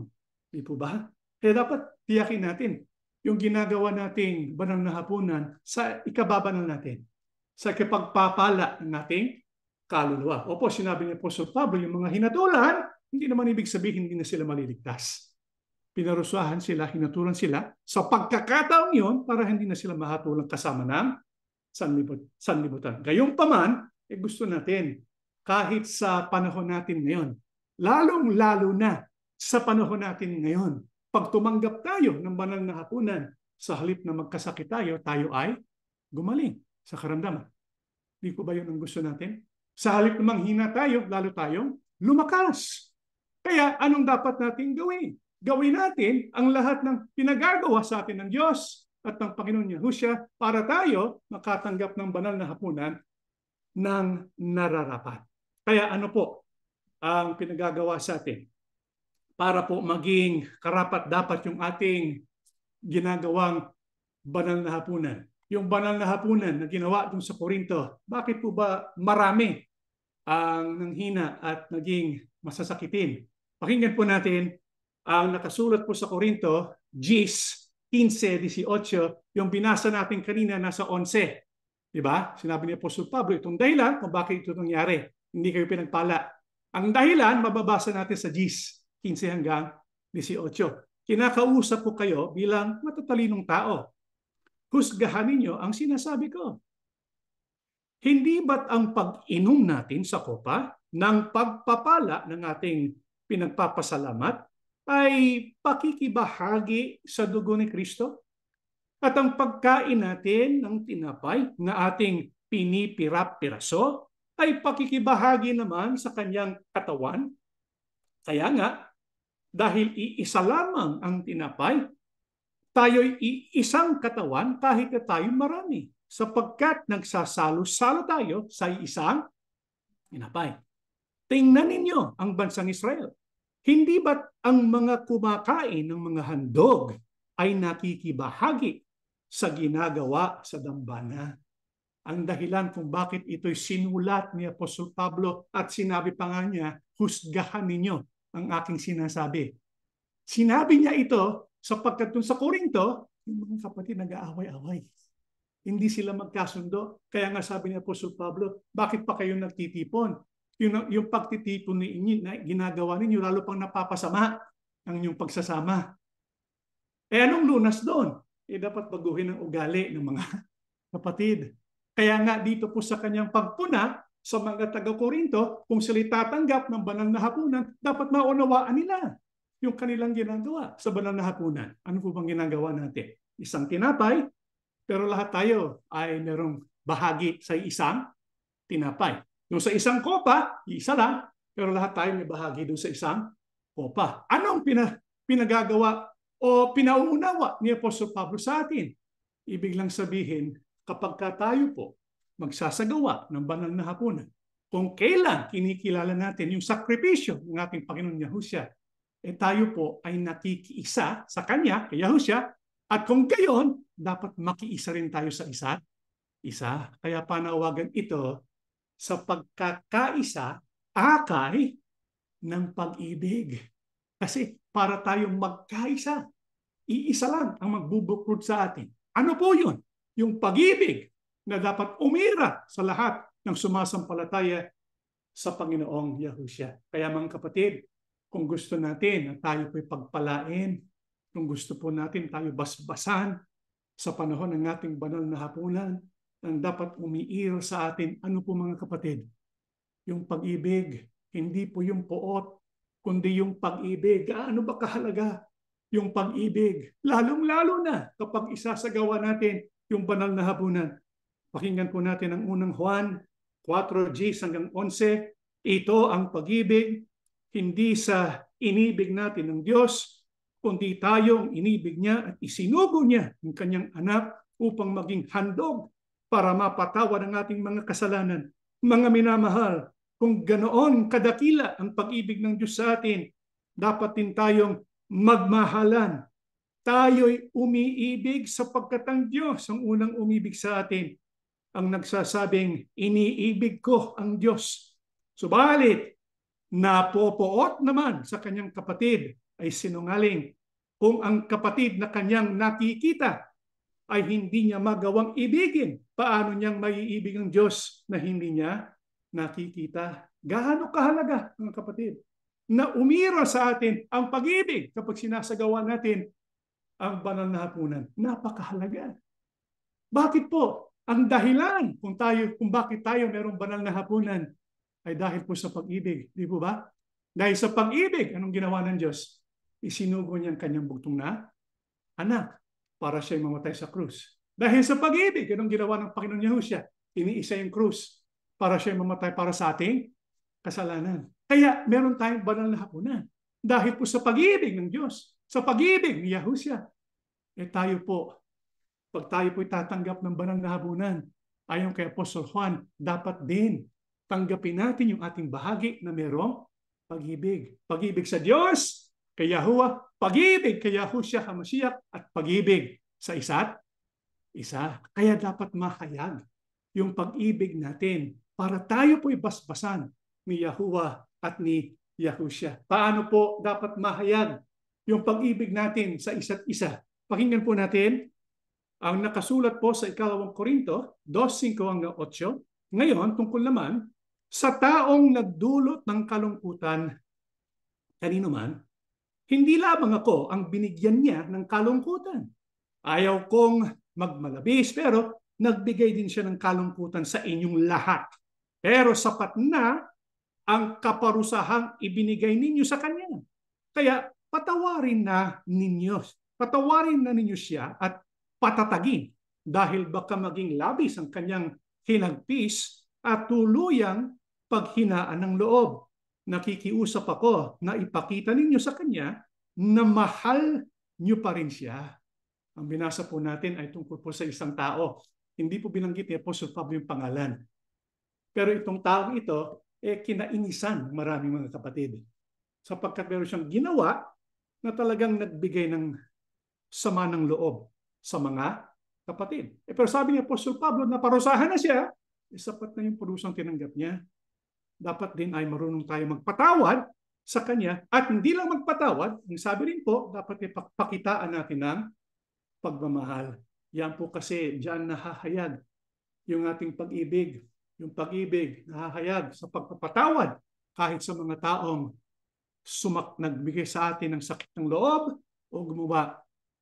Di po ba? Kaya dapat tiyakin natin yung ginagawa nating banal na hapunan sa ikababanal natin. Sa ikapagpapala ng ating kaluluwa. Opo, sinabi ni Apostol Pablo, yung mga hinatulan, hindi naman ibig sabihin hindi na sila maliligtas. Pinarusahan sila, hinatulan sila sa pagkakataon yun para hindi na sila mahatulang kasama ng sanlibutan. Gayunpaman, gusto natin kahit sa panahon natin ngayon, lalong-lalo na sa panahon natin ngayon, pag tumanggap tayo ng banal na hapunan, sa halip na magkasakit tayo ay gumaling sa karamdaman. Di po ba yun ang gusto natin? Sa halip na manghina tayo, lalo tayong lumakas. Kaya anong dapat natin gawin? Gawin natin ang lahat ng pinagagawa sa atin ng Diyos at ng Panginoon Yahusya para tayo makatanggap ng banal na hapunan ng nararapat. Kaya ano po ang pinagagawa sa atin? Para po maging karapat-dapat yung ating ginagawang banal na hapunan. Yung banal na hapunan na ginawa dun sa Korinto, bakit po ba marami ang nanghina at naging masasakitin? Pakinggan po natin ang nakasulat po sa Korinto, Gis 15:18, yung binasa natin kanina nasa 11. Diba? Sinabi ni Apostol Pablo, itong dahilan kung bakit ito nangyari. Hindi kayo pinagpala. Ang dahilan, mababasa natin sa Gis 15 hanggang 18. Kinakausap ko kayo bilang matatalinong tao. Husgahan ninyo ang sinasabi ko. Hindi ba't ang pag-inom natin sa kopa ng pagpapala ng ating pinagpapasalamat ay pakikibahagi sa dugo ni Kristo? At ang pagkain natin ng tinapay na ating pinipirap-piraso ay pakikibahagi naman sa kanyang katawan? Kaya nga, dahil iisa lamang ang tinapay, tayo'y iisang katawan kahit na tayo marami, sapagkat nagsasalo-salo tayo sa isang tinapay. Tingnan ninyo ang bansang Israel. Hindi ba't ang mga kumakain ng mga handog ay nakikibahagi sa ginagawa sa dambana? Ang dahilan kung bakit ito'y sinulat ni Apostol Pablo at sinabi pa nga niya, husgahan ninyo ang aking sinasabi. Sinabi niya ito sapagkat dun sa Korinto, yung mga kapatid nag-aaway-away. Hindi sila magkasundo. Kaya nga sabi ni Apostol Pablo, bakit pa kayo nagtitipon? Yung pagtitipon ninyo na ginagawa ninyo, lalo pang napapasama ang inyong pagsasama. Anong lunas doon? dapat baguhin ang ugali ng mga kapatid. Kaya nga dito po sa kanyang pagpuna sa mga taga-Korinto, kung sila tatanggap ng banal na hapunan, dapat maunawaan nila yung kanilang ginagawa sa banal na hapunan. Ano po bang ginagawa natin? Isang tinapay, pero lahat tayo ay merong bahagi sa isang tinapay. Yung sa isang kopa, isa lang, pero lahat tayo may bahagi doon sa isang kopa. Anong pinagagawa o pinauunawa ni Apostol Pablo sa atin? Ibig lang sabihin, kapag tayo po magsasagawa ng banal na hapunan, kung kailan kinikilala natin yung sakripisyo ng ating Panginoon Yahushua, tayo po ay nakikiisa sa Kanya, kay Yahushua, at kung gayon, dapat makiisa rin tayo sa isa't isa. Kaya panawagan ito sa pagkakaisa akay ng pag-ibig. Kasi para tayong magkaisa, iisa lang ang magbubuklod sa atin. Ano po yun? Yung pag-ibig na dapat umira sa lahat ng sumasampalataya sa Panginoong Yahushua. Kaya mga kapatid, kung gusto natin na tayo po'y pagpalain, kung gusto po natin tayo basbasan sa panahon ng ating banal na hapunan, ang dapat umiiro sa atin, ano po mga kapatid? Yung pag-ibig, hindi po yung poot, kundi yung pag-ibig. Ano ba kahalaga? Yung pag-ibig, lalong-lalo na kapag isasagawa natin yung banal na hapunan. Pakinggan po natin ang unang Juan 4:10 hanggang 11. Ito ang pag-ibig, hindi sa inibig natin ng Diyos, kundi tayo ang inibig niya at isinugo niya ang kanyang anak upang maging handog para mapatawad ang ating mga kasalanan. Mga minamahal, kung ganoon kadakila ang pag-ibig ng Diyos sa atin, dapat din tayong magmahalan. Tayo'y umiibig sapagkat ang Diyos ang unang umibig sa atin. Ang nagsasabing, iniibig ko ang Diyos. Subalit, napopoot naman sa kanyang kapatid ay sinungaling. Kung ang kapatid na kanyang nakikita ay hindi niya magawang ibigin, paano niyang maiibig ang Diyos na hindi niya nakikita? Gaano kahalaga, mga kapatid, na umira sa atin ang pag-ibig kapag sinasagawa natin ang banal na hapunan. Napakahalaga. Bakit po? Ang dahilan kung bakit tayo merong banal na hapunan ay dahil po sa pag-ibig. Di po ba? Dahil sa pag-ibig, anong ginawa ng Diyos? Isinugo niya ang kanyang bugtong na anak para siya'y mamatay sa krus. Dahil sa pag-ibig, anong ginawa ng Panginoon Yahushua? Iniisa yung krus para siya'y mamatay para sa ating kasalanan. Kaya meron tayong banal na hapunan. Dahil po sa pag-ibig ng Diyos, sa pag-ibig ni Yahushua, tayo po, pag tayo po tatanggap ng banal na hapunan, ayon kay Apostol Juan, dapat din tanggapin natin yung ating bahagi na merong pag-ibig. Pag-ibig sa Diyos, kay Yahuwah, pag-ibig kay Yahushua HaMashiach, at pag-ibig sa isa't isa. Kaya dapat mahayag yung pag-ibig natin para tayo po'y basbasan ni Yahuwah at ni Yahushua. Paano po dapat mahayag yung pag-ibig natin sa isa't isa? Pakinggan po natin ang nakasulat po sa 2 Korinto 2:5-8. Ngayon, tungkol naman sa taong nagdulot ng kalungkutan kanino man, hindi lamang ako ang binigyan niya ng kalungkutan. Ayaw kong magmalabis, pero nagbigay din siya ng kalungkutan sa inyong lahat. Pero sapat na ang kaparusahang ibinigay ninyo sa kanya. Kaya patawarin na ninyo siya at patatagin dahil baka maging labis ang kanyang hinagpis at tuluyang paghinaan ng loob. Nakikiusap ako na ipakita ninyo sa kanya na mahal nyo pa rin siya. Ang binasa po natin ay tungkol po sa isang tao. Hindi po binanggit ni Apostol Pablo yung pangalan. Pero itong taong ito, kinainisan ng maraming mga kapatid. Sapagkat meron siyang ginawa na talagang nagbigay ng sama ng loob sa mga kapatid. Pero sabi ni Apostol Pablo, naparusahan na siya, sapat na yung parusang tinanggap niya. Dapat din ay marunong tayo magpatawad sa kanya, at hindi lang magpatawad, ang sabi rin po, dapat ipagpakitaan natin ng pagmamahal. Yan po kasi diyan nahahayag yung ating pag-ibig. Yung pag-ibig nahahayag sa pagpapatawad kahit sa mga taong nagbigay sa atin ng sakit ng loob o gumawa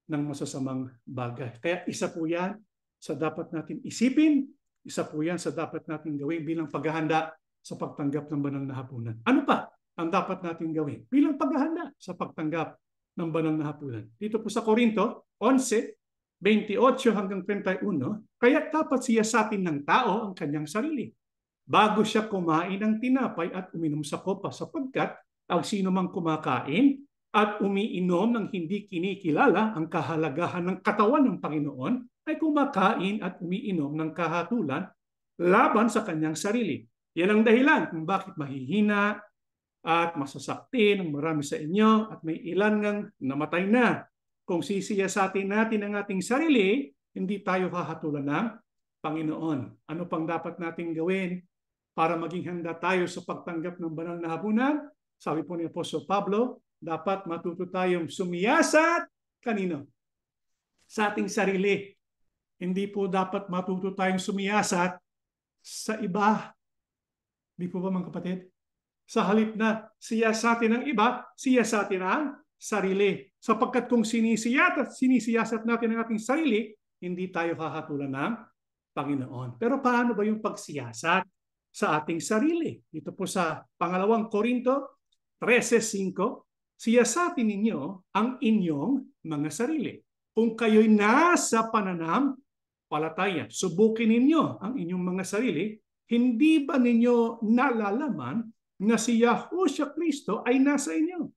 ng masasamang bagay. Kaya isa po yan sa dapat natin isipin, isa po yan sa dapat natin gawin bilang paghahanda sa pagtanggap ng banal na hapunan. Ano pa ang dapat natin gawin bilang paghahanda sa pagtanggap ng banal na hapunan? Dito po sa Korinto 11:28 hanggang 31, kaya dapat siyasatin ng tao ang kanyang sarili bago siya kumain ng tinapay at uminom sa kopa, sapagkat ang sino mang kumakain at umiinom ng hindi kinikilala ang kahalagahan ng katawan ng Panginoon ay kumakain at umiinom ng kahatulan laban sa kanyang sarili. Yan ang dahilan kung bakit mahihina at masasakti ng marami sa inyo at may ilan ngang namatay na. Kung sisiyasatin natin ang ating sarili, hindi tayo hahatulan ng Panginoon. Ano pang dapat natin gawin para maging handa tayo sa pagtanggap ng banal na hapunan? Sabi po ni Apostol Pablo, dapat matuto tayong sumiyasat kanino? Sa ating sarili. Hindi po dapat matuto tayong sumiyasat sa iba. Di po ba mga kapatid? Sa halip na siyasatin ang iba, siyasatin ang sarili. Sapagkat kung sinisiyasat natin ang ating sarili, hindi tayo hahatulan ng Panginoon. Pero paano ba yung pagsiyasat sa ating sarili? Dito po sa pangalawang Korinto 13:5, siyasatin ninyo ang inyong mga sarili. Kung kayo'y nasa pananampalataya, subukin ninyo ang inyong mga sarili. Hindi ba ninyo nalalaman na si Yahushua Kristo ay nasa inyo?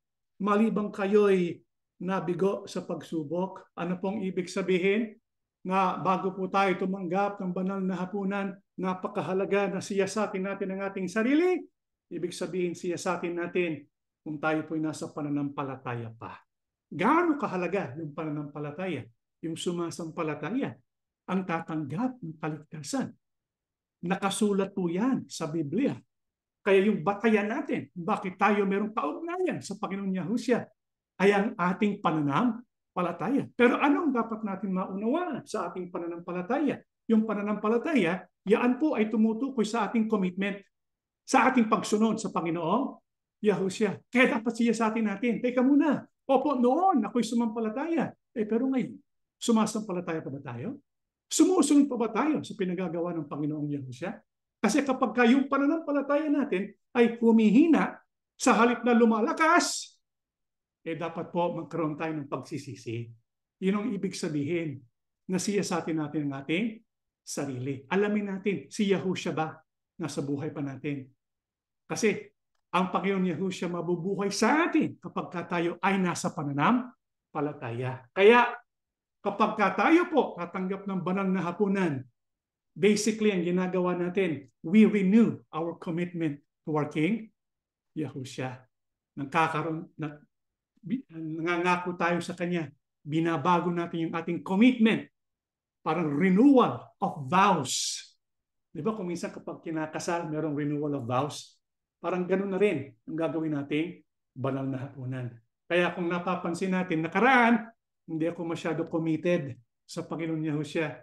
Malibang kayo'y nabigo sa pagsubok. Ano pong ibig sabihin? Nga bago po tayo tumanggap ng banal na hapunan, napakahalaga na siyasatin natin ang ating sarili. Ibig sabihin, siyasatin natin kung tayo po'y nasa pananampalataya pa. Gaano kahalaga yung pananampalataya? Yung sumasampalataya, ang tatanggap ng kaligtasan. Nakasulat po yan sa Biblia. Kaya yung batayan natin, bakit tayo merong kaugnayan sa Panginoon Yahushua, ay ang ating pananampalataya. Pero anong dapat natin maunawaan sa ating pananampalataya? Yung pananampalataya, yan po ay tumutukoy sa ating commitment, sa ating pagsunod sa Panginoon Yahushua. Kaya dapat siyasatin natin, teka muna, opo, noon ako'y sumampalataya. Pero ngayon, sumasampalataya pa ba tayo? Sumusunod pa ba tayo sa pinagagawa ng Panginoong Yahushua? Kasi kapag yung pananampalataya natin ay humihina sa halip na lumalakas, dapat po magkaroon tayo ng pagsisisi. Yun ang ibig sabihin na siyasatin natin ang ating sarili. Alamin natin, si Yahushua ba nasa buhay pa natin? Kasi ang Panginoon Yahushua mabubuhay sa atin kapag tayo ay nasa pananampalataya. Kaya kapag tayo po tatanggap ng banal na hapunan, basically ang ginagawa natin, we renew our commitment to our King Yahushua. Nangangako tayo sa Kanya, binabago natin yung ating commitment, parang renewal of vows. Di ba kung minsan kapag kinakasal, merong renewal of vows? Parang ganun na rin ang gagawin nating banal na hapunan. Kaya kung napapansin natin, nakaraan, hindi ako masyado committed sa Panginoon Yahushua.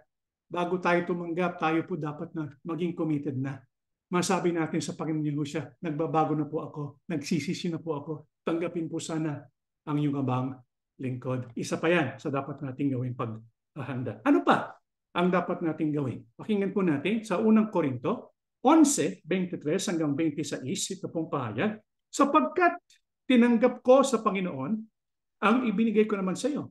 Bago tayo tumanggap, tayo po dapat na maging committed na. Masabi natin sa Panginoon Yahushua, nagbabago na po ako, nagsisisi na po ako, tanggapin po sana ang iyong abang lingkod. Isa pa yan sa dapat nating gawin paghahanda. Ano pa ang dapat nating gawin? Pakinggan po natin sa unang Korinto 11:23 hanggang 26, ito pong pahayag. Sapagkat tinanggap ko sa Panginoon ang ibinigay ko naman sa iyo,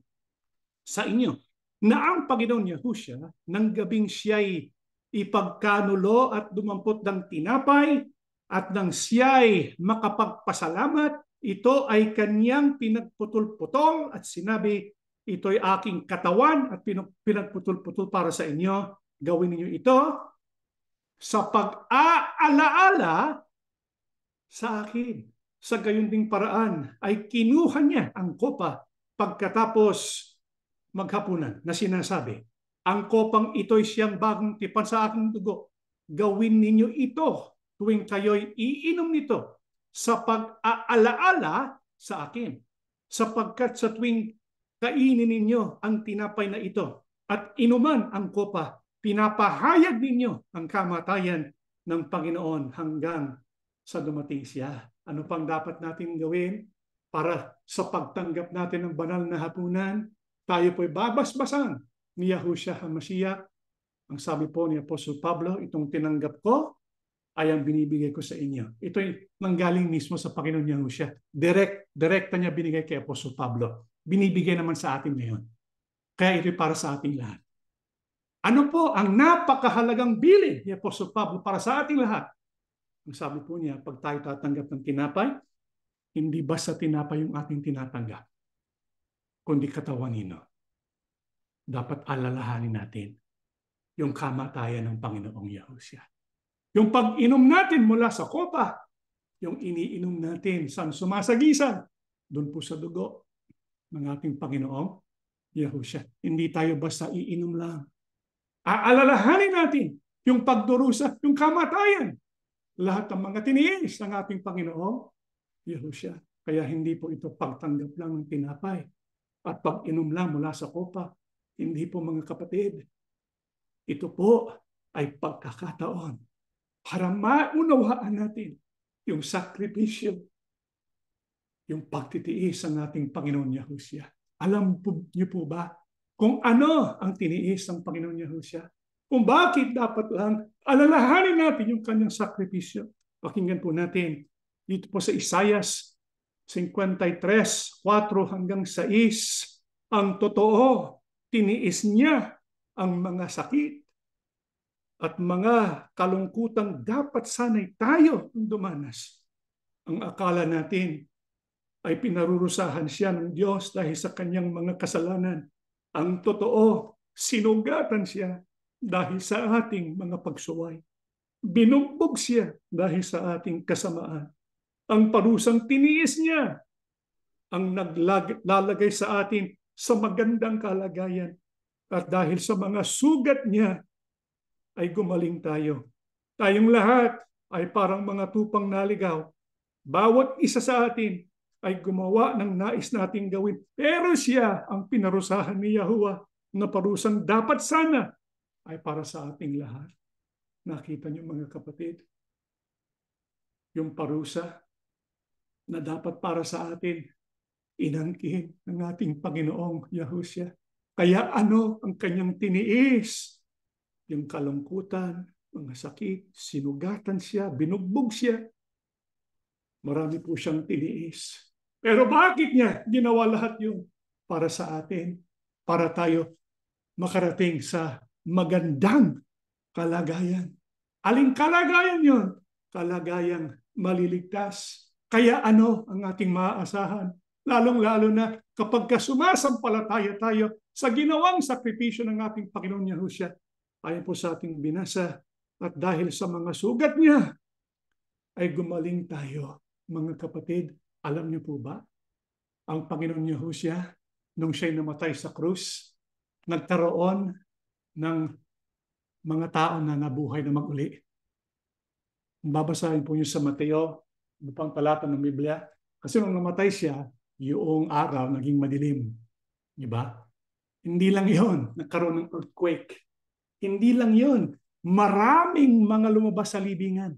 sa inyo, na ang Panginoon Yahushua ng gabing siya'y ipagkanulo at dumampot ng tinapay at nang siya'y makapagpasalamat, ito ay kanyang pinagputol-putol at sinabi, ito'y aking katawan at pinagputol-putol para sa inyo. Gawin niyo ito sa pag-aalaala sa akin. Sa gayon ding paraan ay kinuha niya ang kopa pagkatapos maghapunan na sinasabi, ang kopang ito'y siyang bagong tipan sa aking dugo. Gawin ninyo ito tuwing kayo'y iinom nito sa pag-aalaala sa akin. Sapagkat sa tuwing kainin ninyo ang tinapay na ito at inuman ang kopa, pinapahayag ninyo ang kamatayan ng Panginoon hanggang sa dumating siya. Ano pang dapat natin gawin para sa pagtanggap natin ng banal na hapunan? tayo po'y babasbasan ni Yahushua HaMashiach. Ang sabi po ni Apostle Pablo, itong tinanggap ko ay ang binibigay ko sa inyo. Ito'y nanggaling mismo sa Panginoon Yahushua. Direkta niya binigay kay Apostle Pablo. Binibigay naman sa atin ngayon. Kaya ito'y para sa ating lahat. Ano po ang napakahalagang bilin ni Apostle Pablo para sa ating lahat? Ang sabi po niya, pag tayo tatanggap ng tinapay, hindi basta tinapay yung ating tinatanggap, kundi katawan nino. Dapat alalahanin natin yung kamatayan ng Panginoong Yahushua. Yung pag-inom natin mula sa kopa, yung iniinom natin sa sumasagisan, doon po sa dugo ng ating Panginoong Yahushua. Hindi tayo basta iinom lang. Aalalahanin natin yung pagdurusa, yung kamatayan. Lahat ng mga tiniis ng ating Panginoong Yahushua. Kaya hindi po ito pagtanggap lang ng tinapay at pag-inom lang mula sa kopa. Hindi po mga kapatid. Ito po ay pagkakataon para maunawaan natin yung sakripisyo, yung pagtitiis ng ating Panginoon Yahushua. Alam niyo po ba kung ano ang tiniis ng Panginoon Yahushua? Kung bakit dapat lang alalahanin natin yung kanyang sakripisyo? Pakinggan po natin dito po sa Isaias 53:4 hanggang 6. Ang totoo, tiniis niya ang mga sakit at mga kalungkutang dapat sanay tayo dumanas. Ang akala natin ay pinarurusahan siya ng Diyos dahil sa kanyang mga kasalanan. Ang totoo, sinugatan siya dahil sa ating mga pagsuway. Binugbog siya dahil sa ating kasamaan. Ang parusang tiniis niya ang naglalagay sa atin sa magandang kalagayan. At dahil sa mga sugat niya, ay gumaling tayo. Tayong lahat ay parang mga tupang naligaw. Bawat isa sa atin ay gumawa ng nais nating gawin. Pero siya ang pinarusahan ni Yahuwah na parusang dapat sana ay para sa ating lahat. Nakita niyo mga kapatid, yung parusa na dapat para sa atin, inangkin ng ating Panginoong Yahushua. Kaya ano ang kanyang tiniis? Yung kalungkutan, mga sakit, sinugatan siya, binugbog siya. Marami po siyang tiniis. Pero bakit niya ginawa lahat yun? Para sa atin, para tayo makarating sa magandang kalagayan. Aling kalagayan yun? Kalagayang maliligtas. Kaya ano ang ating maaasahan? Lalong-lalo na kapag sumasampalataya tayo sa ginawang sakripisyo ng ating Panginoon Yahushua. Ayon po sa ating binasa, at dahil sa mga sugat niya, ay gumaling tayo. Mga kapatid, alam niyo po ba, ang Panginoon Yahushua, nung siya'y namatay sa krus, nagkaroon ng mga tao na nabuhay na mag-uli. Babasahin po niyo sa Mateo, upang talata ng Biblia, kasi nung namatay siya, yung araw naging madilim. Diba? Hindi lang yon, nagkaroon ng earthquake. Hindi lang yon, maraming mga lumabas sa libingan.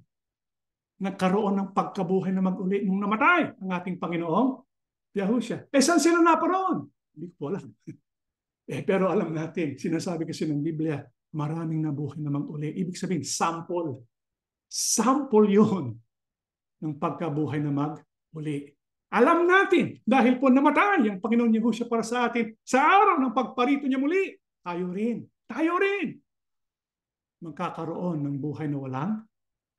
Nagkaroon ng pagkabuhay na mag-uli nung namatay ang ating Panginoong Yahushua. Saan sila naparoon? Hindi ko alam. Pero alam natin, sinasabi kasi ng Biblia, maraming nabuhay na mag-uli. Ibig sabihin, sample. Sample yun ng pagkabuhay na mag-uli. Alam natin, dahil po namatay ang Panginoon Yahushua para sa atin, sa araw ng pagparito niya muli, tayo rin, magkakaroon ng buhay na walang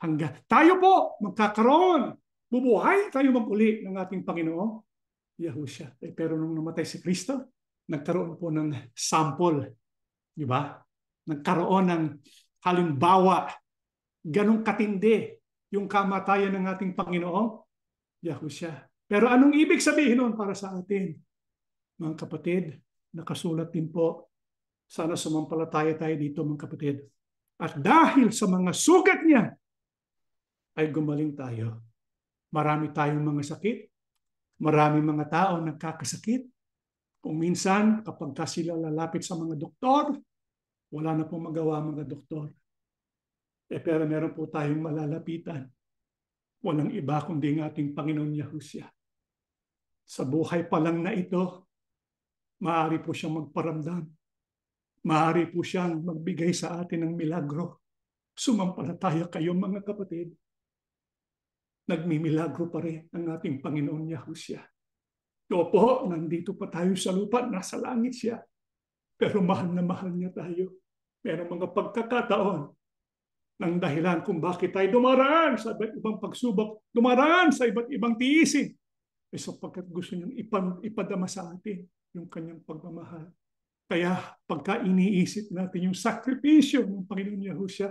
hanggan. Tayo po magkakaroon, bubuhay tayo mag-uli ng ating Panginoon Yahushua. Pero nung namatay si Kristo, nagkaroon po ng sample. Di ba? Nagkaroon ng halimbawa. Ganong katindi yung kamatayan ng ating Panginoong Yahushua. Pero anong ibig sabihin nun para sa atin? Mga kapatid, nakasulat din po. Sana sumampalataya tayo dito mga kapatid. At dahil sa mga sugat niya, ay gumaling tayo. Marami tayong mga sakit. Marami mga tao nagkakasakit. Kung minsan, kapag sila lalapit sa mga doktor, wala na pong magawa mga doktor. Pero meron po tayong malalapitan. Walang iba kundi ng ating Panginoon Yahushua. Sa buhay pa lang na ito, Maaari po siyang magparamdam. Maaari po siyang magbigay sa atin ng milagro. Sumampalataya kayo mga kapatid. Nagmimilagro pa rin ang ating Panginoon Yahushua. Opo, nandito pa tayo sa lupa, nasa langit siya. Pero mahal na mahal niya tayo. Merong mga pagkakataon ng dahilan kung bakit tayo dumaraan sa iba't ibang pagsubok, dumaraan sa iba't ibang tiisin. Sapagkat gusto niyang ipadama sa atin yung kanyang pagmamahal. Kaya pagka iniisip natin yung sakripisyo ng Panginoon Yahushua,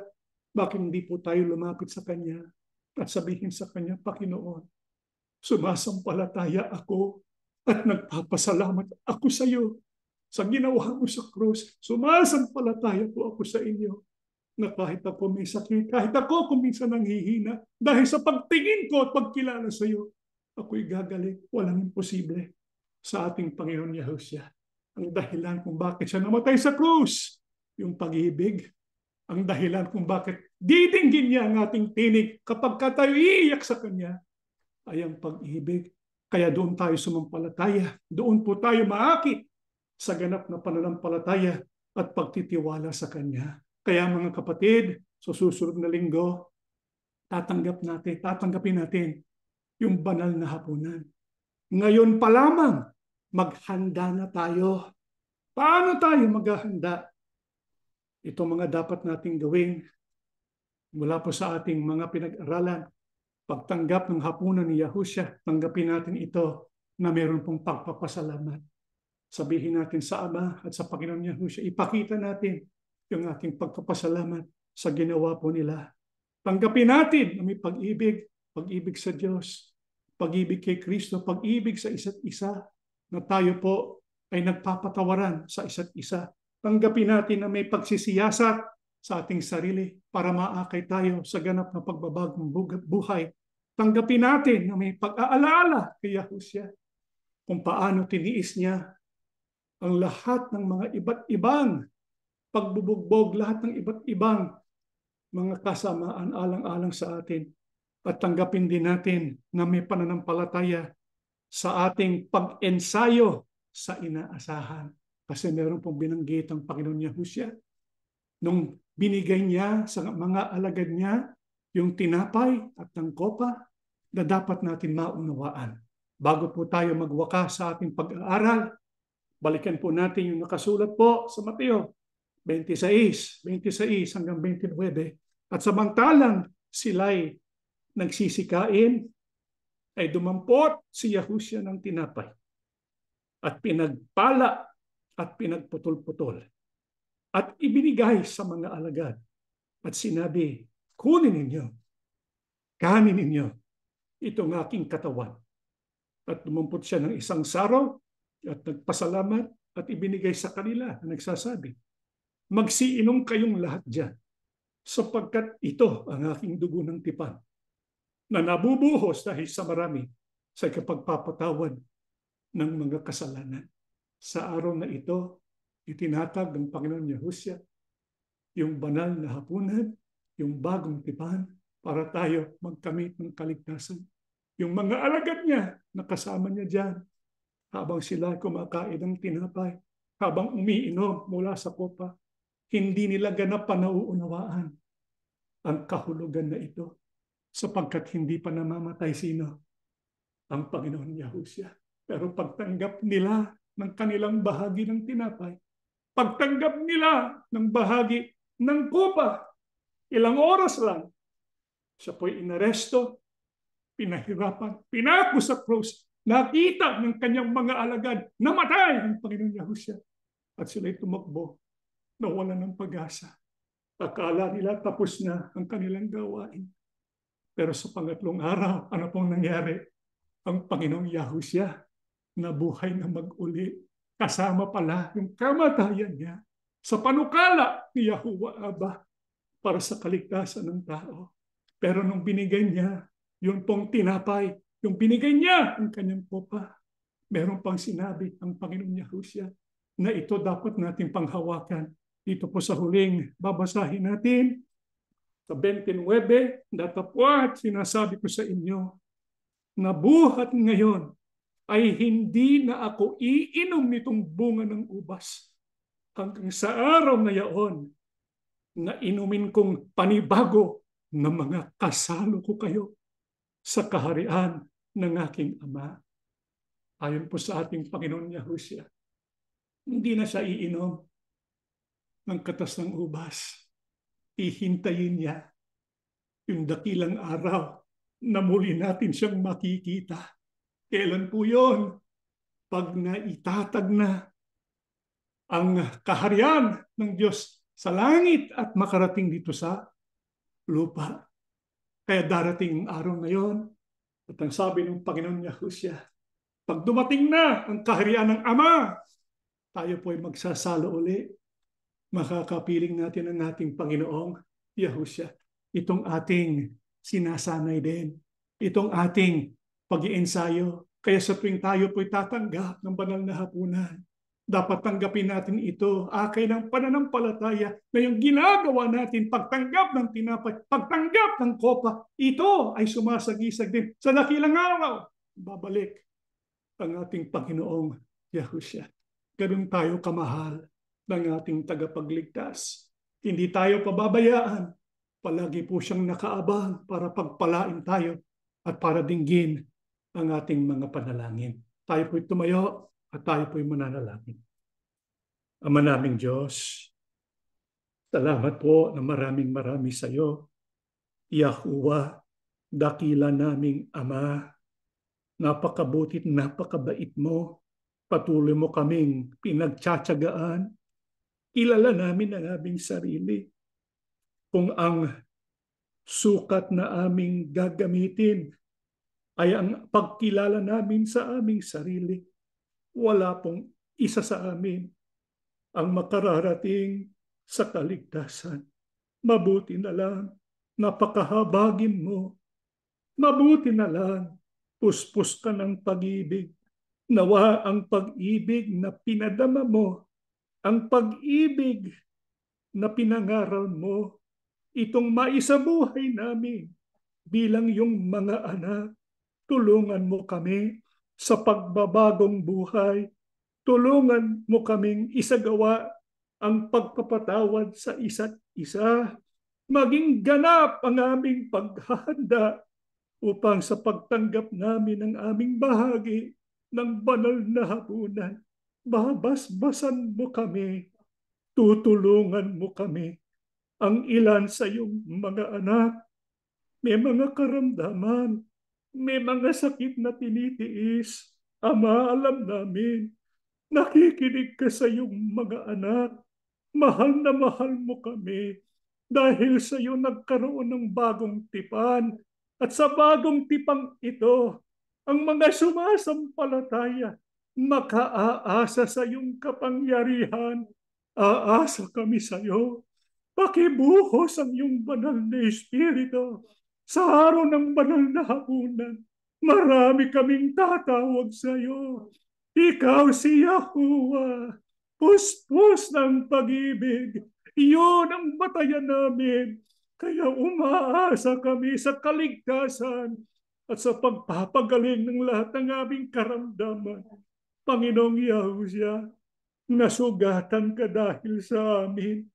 bakit hindi po tayo lumapit sa Kanya at sabihin sa Kanya, Panginoon, sumasampalataya ako at nagpapasalamat ako sa iyo sa ginawa mo sa krus. Sumasampalataya po ako sa inyo na kahit ako may sakit, kahit ako kung minsan nanghihina, dahil sa pagtingin ko at pagkilala sa iyo, ako'y gagaling. Walang imposible sa ating Panginoon Yahushua. Ang dahilan kung bakit siya namatay sa krus, yung pag-ibig. Ang dahilan kung bakit didinggin niya ang ating tinig kapag tayo iiyak sa Kanya, ay ang pag-ibig. Kaya doon tayo sumampalataya. Doon po tayo maakit sa ganap na pananampalataya at pagtitiwala sa Kanya. Kaya mga kapatid, sa susunod na linggo, tatanggapin natin yung banal na hapunan. Ngayon pa lamang, maghanda na tayo. Paano tayo maghahanda? Ito mga dapat nating gawin mula po sa ating mga pinag-aralan. Pagtanggap ng hapunan ni Yahushua, tanggapin natin ito na meron pong pagpapasalamat. Sabihin natin sa Ama at sa Panginoon Yahushua, ipakita natin yung ating pagpapasalamat sa ginawa po nila. Tanggapin natin na may pag-ibig, pag-ibig sa Diyos, pag-ibig kay Kristo, pag-ibig sa isa't isa, na tayo po ay nagpapatawaran sa isa't isa. Tanggapin natin na may pagsisiyasat sa ating sarili para maakay tayo sa ganap na pagbabagong buhay. Tanggapin natin na may pag-aalaala kay Yahushua kung paano tiniis niya ang lahat ng mga iba't ibang pagbubugbog, lahat ng iba't ibang mga kasamaan alang-alang sa atin. At tanggapin din natin na may pananampalataya sa ating pag-ensayo sa inaasahan. Kasi meron pong binanggit ang Panginoon Yahushua nung binigay niya sa mga alagad niya yung tinapay at ng kopa na dapat natin maunawaan. Bago po tayo magwakas sa ating pag-aaral, balikan po natin yung nakasulat po sa Mateo 26 hanggang 29. At samantalang sila'y nagsisikain, ay dumampot si Yahushua ng tinapay at pinagpala at pinagputol-putol at ibinigay sa mga alagad at sinabi, kunin ninyo, kanin ninyo, itong aking katawan. At dumampot siya ng isang saraw at nagpasalamat at ibinigay sa kanila na nagsasabi, magsiinom kayong lahat dyan sapagkat ito ang aking dugo ng tipan na nabubuhos dahil sa marami sa kapagpapatawad ng mga kasalanan. Sa araw na ito, itinatag ng Panginoon Yahushua yung banal na hapunan, yung bagong tipan para tayo magkamit ng kaligtasan. Yung mga alagad niya, nakasama niya dyan habang sila kumakain ng tinapay, habang umiinom mula sa kopa, hindi nila ganap pa nauunawaan ang kahulugan na ito. Sapagkat hindi pa namamatay sino? Ang Panginoon Yahushua. Pero pagtanggap nila ng kanilang bahagi ng tinapay, pagtanggap nila ng bahagi ng kupa, ilang oras lang, siya po'y inaresto, pinahirapan, pinako sa cross, nakita ng kanyang mga alagad, namatay ang Panginoon Yahushua. At sila'y tumakbo, nawala ng pag-asa. Akala nila tapos na ang kanilang gawain. Pero sa pangatlong araw, ano pong nangyari? Ang Panginoong Yahushua nabuhay na mag-uli. Kasama pala yung kamatayan niya sa panukala ni Yahuwah Abba para sa kaligtasan ng tao. Pero nung binigay niya yung pong tinapay, yung binigay niya ang kanyang kopa, meron pang sinabi ang Panginoong Yahushua na ito dapat natin panghawakan. Dito po sa huling babasahin natin, sa 29, datapwat, sinasabi ko sa inyo, na buhat ngayon ay hindi na ako iinom nitong bunga ng ubas hanggang sa araw na yaon na inumin kong panibago na mga kasalo ko kayo sa kaharian ng aking Ama. Ayon po sa ating Panginoon Yahushua, hindi na siya iinom ng katas ng ubas. Ihintayin niya yung dakilang araw na muli natin siyang makikita. Kailan po yun? Pag naitatag na ang kaharian ng Diyos sa langit at makarating dito sa lupa. Kaya darating ang araw na yon at ang sabi ng Panginoon Yahushua, pag dumating na ang kaharian ng Ama, tayo po ay magsasalo uli. Makakapiling natin ang ating Panginoong Yahushua. Itong ating sinasanay din. Itong ating pag-iensayo. Kaya sa tuwing tayo po'y tatanggap ng banal na hapunan, dapat tanggapin natin ito, akay ng pananampalataya na yung ginagawa natin, pagtanggap ng tinapay, pagtanggap ng kopa, ito ay sumasagisag din sa dakilang araw. Babalik ang ating Panginoong Yahushua. Ganun tayo kamahal ng ating tagapagligtas. Hindi tayo pababayaan. Palagi po siyang nakaabang para pagpalain tayo at para dinggin ang ating mga panalangin. Tayo po'y tumayo at tayo po'y mananalangin. Ama naming Diyos, salamat po na maraming sa iyo. Yahuwah, dakila naming Ama, napakabutit, napakabait mo. Patuloy mo kaming pinagtsatsagaan. Kilala namin ang aming sarili. Kung ang sukat na aming gagamitin ay ang pagkilala namin sa aming sarili, wala pong isa sa amin ang makararating sa kaligtasan. Mabuti na lang, napakahabagin mo. Mabuti na lang, puspos ka ng pag-ibig. Nawa ang pag-ibig na pinadama mo, ang pag-ibig na pinangaral mo, itong maisabuhay namin bilang yung mga anak. Tulungan mo kami sa pagbabagong buhay. Tulungan mo kaming isagawa ang pagpapatawad sa isa't isa. Maging ganap ang aming paghahanda upang sa pagtanggap namin ng aming bahagi ng banal na hapunan, babasbasan mo kami, tutulungan mo kami. Ang ilan sa iyong mga anak, may mga karamdaman, may mga sakit na tinitiis. Ama, alam namin, nakikinig ka sa iyong mga anak. Mahal na mahal mo kami dahil sa iyo nagkaroon ng bagong tipan. At sa bagong tipang ito, ang mga sumasampalataya makaaasa sa iyong kapangyarihan. Aasa kami sa iyo. Pakibuhos ang iyong banal na Espiritu sa araw ng banal na hapunan. Marami kaming tatawag sa iyo. Ikaw si Yahuwah, puspos ng pag-ibig. Iyon ang batayan namin. Kaya umaasa kami sa kaligtasan at sa pagpapagaling ng lahat ng aming karamdaman. Panginoong Yahushua, nasugatan ka dahil sa amin.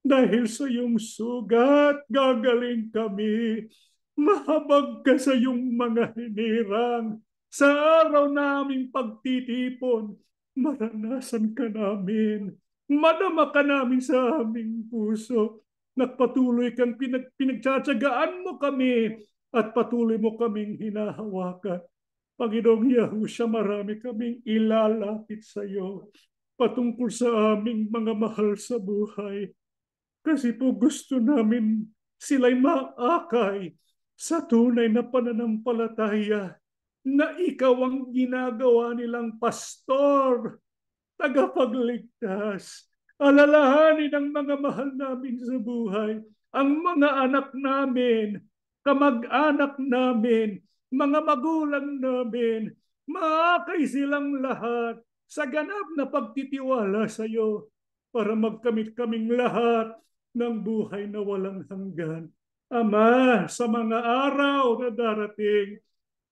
Dahil sa iyong sugat, gagaling kami. Mahabag ka sa iyong mga hinirang. Sa araw naming pagtitipon, maranasan ka namin. Madama ka namin sa aming puso. Nagpatuloy kang pinagtsatsagaan mo kami at patuloy mo kaming hinahawakan. Panginoong Yahushua, marami kaming ilalapit sa iyo patungkol sa aming mga mahal sa buhay. Kasi po gusto namin sila'y maakay sa tunay na pananampalataya na ikaw ang ginagawa nilang pastor, tagapagligtas. Alalahanin ang mga mahal namin sa buhay, ang mga anak namin, kamag-anak namin, mga magulang namin, maakay silang lahat sa ganap na pagtitiwala sa iyo para magkamit kaming lahat ng buhay na walang hanggan. Ama, sa mga araw na darating,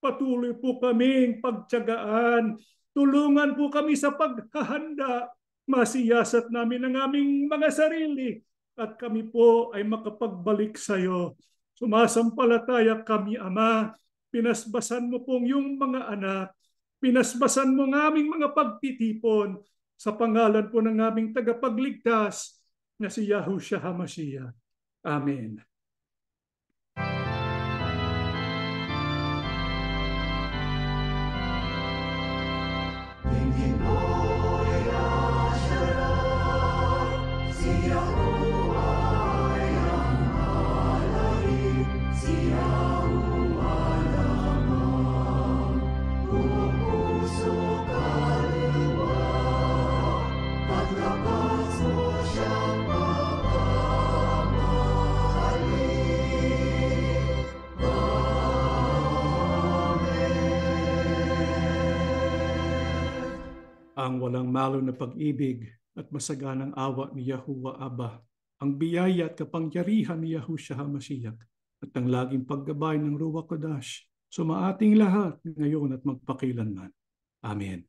patuloy po kaming pagtiyagaan. Tulungan po kami sa paghahanda. Masiyasat namin ang aming mga sarili at kami po ay makapagbalik sa iyo. Sumasampalataya kami, Ama. Pinasbasan mo pong yung mga anak. Pinasbasan mo ng aming mga pagtitipon sa pangalan po ng aming tagapagligtas na si Yahushua HaMashiach. Amen. Ang walang malo na pag-ibig at masaganang awa ni Yahuwah Abba, ang biyaya at kapangyarihan ni Yahushua HaMashiach, at ang laging paggabay ng Ruach Kodash, sumaating lahat ngayon at magpakilanman. Amen.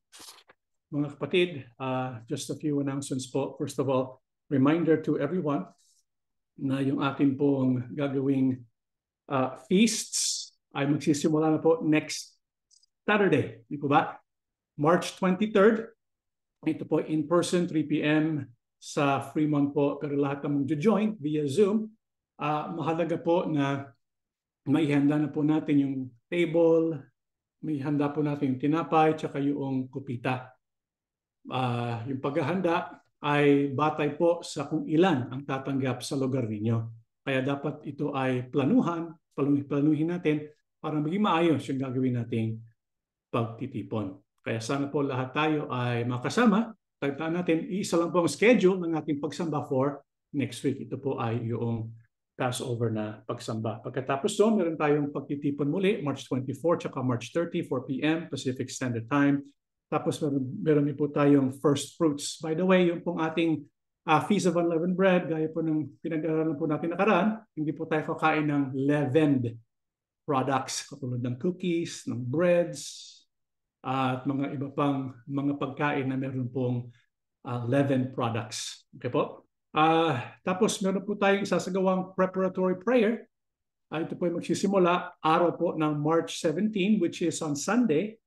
Mga kapatid, just a few announcements po. First of all, reminder to everyone na yung atin pong gagawing feasts ay magsisimula na po next Saturday. Di po ba? March 23rd. Ito po in person, 3 p.m. sa Fremont po. Pero lahat namang join via Zoom. Mahalaga po na maihanda na po natin yung table, maihanda po natin yung tinapay, tsaka yung kupita. Yung paghahanda ay batay po sa kung ilan ang tatanggap sa lugar ninyo. Kaya dapat ito ay planuhin natin para maging maayos yung gagawin nating pagtitipon. Kaya sana po lahat tayo ay makasama. Tagtaan natin, isa lang po ang schedule ng ating pagsamba for next week. Ito po ay yung Passover na pagsamba. Pagkatapos doon, meron tayong pagtitipon muli, March 24 tsaka March 30, 4 p.m. Pacific Standard Time. Tapos meron din po tayong first fruits. By the way, yung pong ating Feast of Unleavened Bread, gaya po ng pinag-aralan po natin nakaraan, hindi po tayo kakain ng leavened products, katulad ng cookies, ng breads, at mga iba pang mga pagkain na meron pong leavened products. Okay po? Tapos meron po tayong isasagawang preparatory prayer. Ito po ay magsisimula araw po ng March 17, which is on Sunday,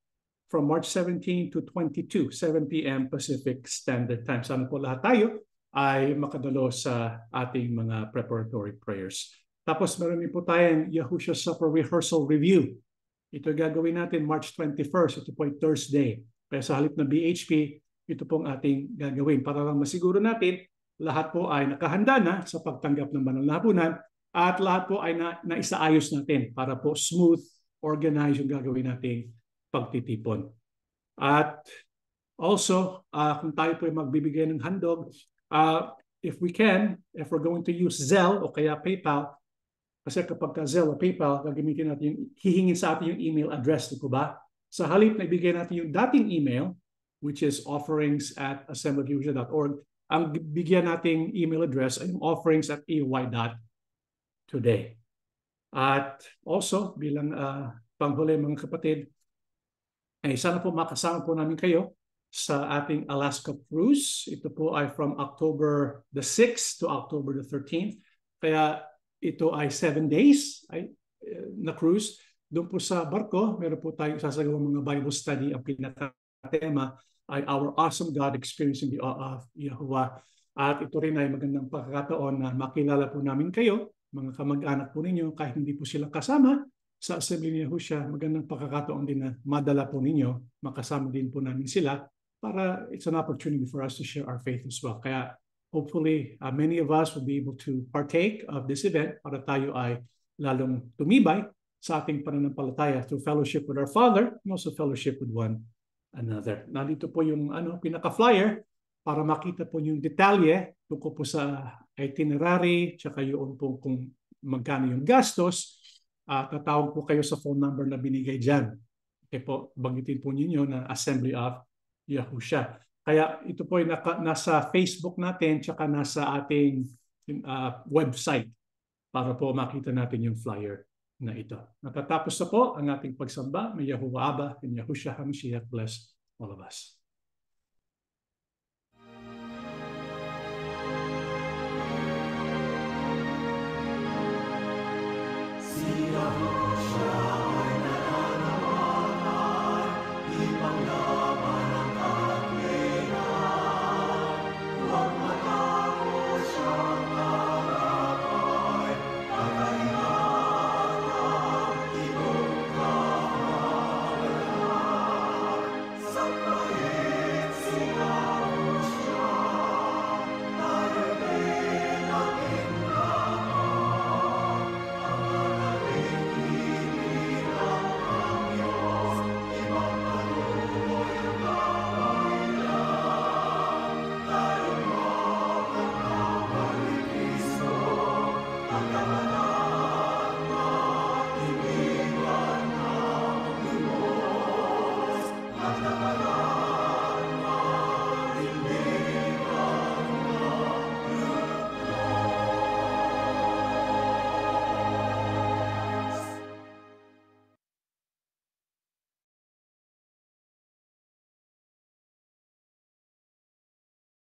from March 17 to 22, 7 p.m. Pacific Standard Time. Sana po lahat tayo ay makadalo sa ating mga preparatory prayers. Tapos meron din po tayong Yahushua Supper Rehearsal Review. Ito gagawin natin March 21st. Ito po ay Thursday. Kaya sa halip na BHP, ito pong ating gagawin. Para lang masiguro natin, lahat po ay nakahanda na sa pagtanggap ng banal na hapunan at lahat po ay naisaayos natin para po smooth, organized yung gagawin nating pagtitipon. At also, kung tayo po ay magbibigay ng handog, if we're going to use Zelle o kaya PayPal, kasi kapag Zelle o PayPal, gagamitin natin hihingin sa atin yung email address, di po ba? Sa halip na ibigay natin yung dating email, which is offerings@assemblyofyahushua.org, ang bigyan nating email address ay yung offerings@aoy.today. At also, bilang panghuli mga kapatid, ay sana po makasama po namin kayo sa ating Alaska cruise. Ito po ay from October the 6th to October the 13th. Kaya ito ay 7 days na cruise. Doon po sa barko, meron po tayong sasagawang mga Bible study. Ang pinaka-tema ay Our Awesome God Experiencing the Awe of Yahuwah. At ito rin ay magandang pagkakataon na makilala po namin kayo, mga kamag-anak po ninyo, kahit hindi po sila kasama sa Assembly ni Yahushua. Magandang pagkakataon din na madala po ninyo, makasama din po namin sila para it's an opportunity for us to share our faith as well. Kaya hopefully, many of us will be able to partake of this event para tayo ay lalong tumibay sa ating pananampalataya through fellowship with our Father and also fellowship with one another. Nandito po yung pinaka-flyer para makita po yung detalye tungkol po sa itinerary, tsaka yung kung magkano yung gastos. Tatawag po kayo sa phone number na binigay dyan. Okay po, banggitin po ninyo na Assembly of Yahushua. Kaya ito po ay nasa Facebook natin tsaka nasa ating website para po makita natin yung flyer. na ito. Natatapos na po ang ating pagsamba. May Yahuwah Abba and Yahushua HaMashiach bless all of us.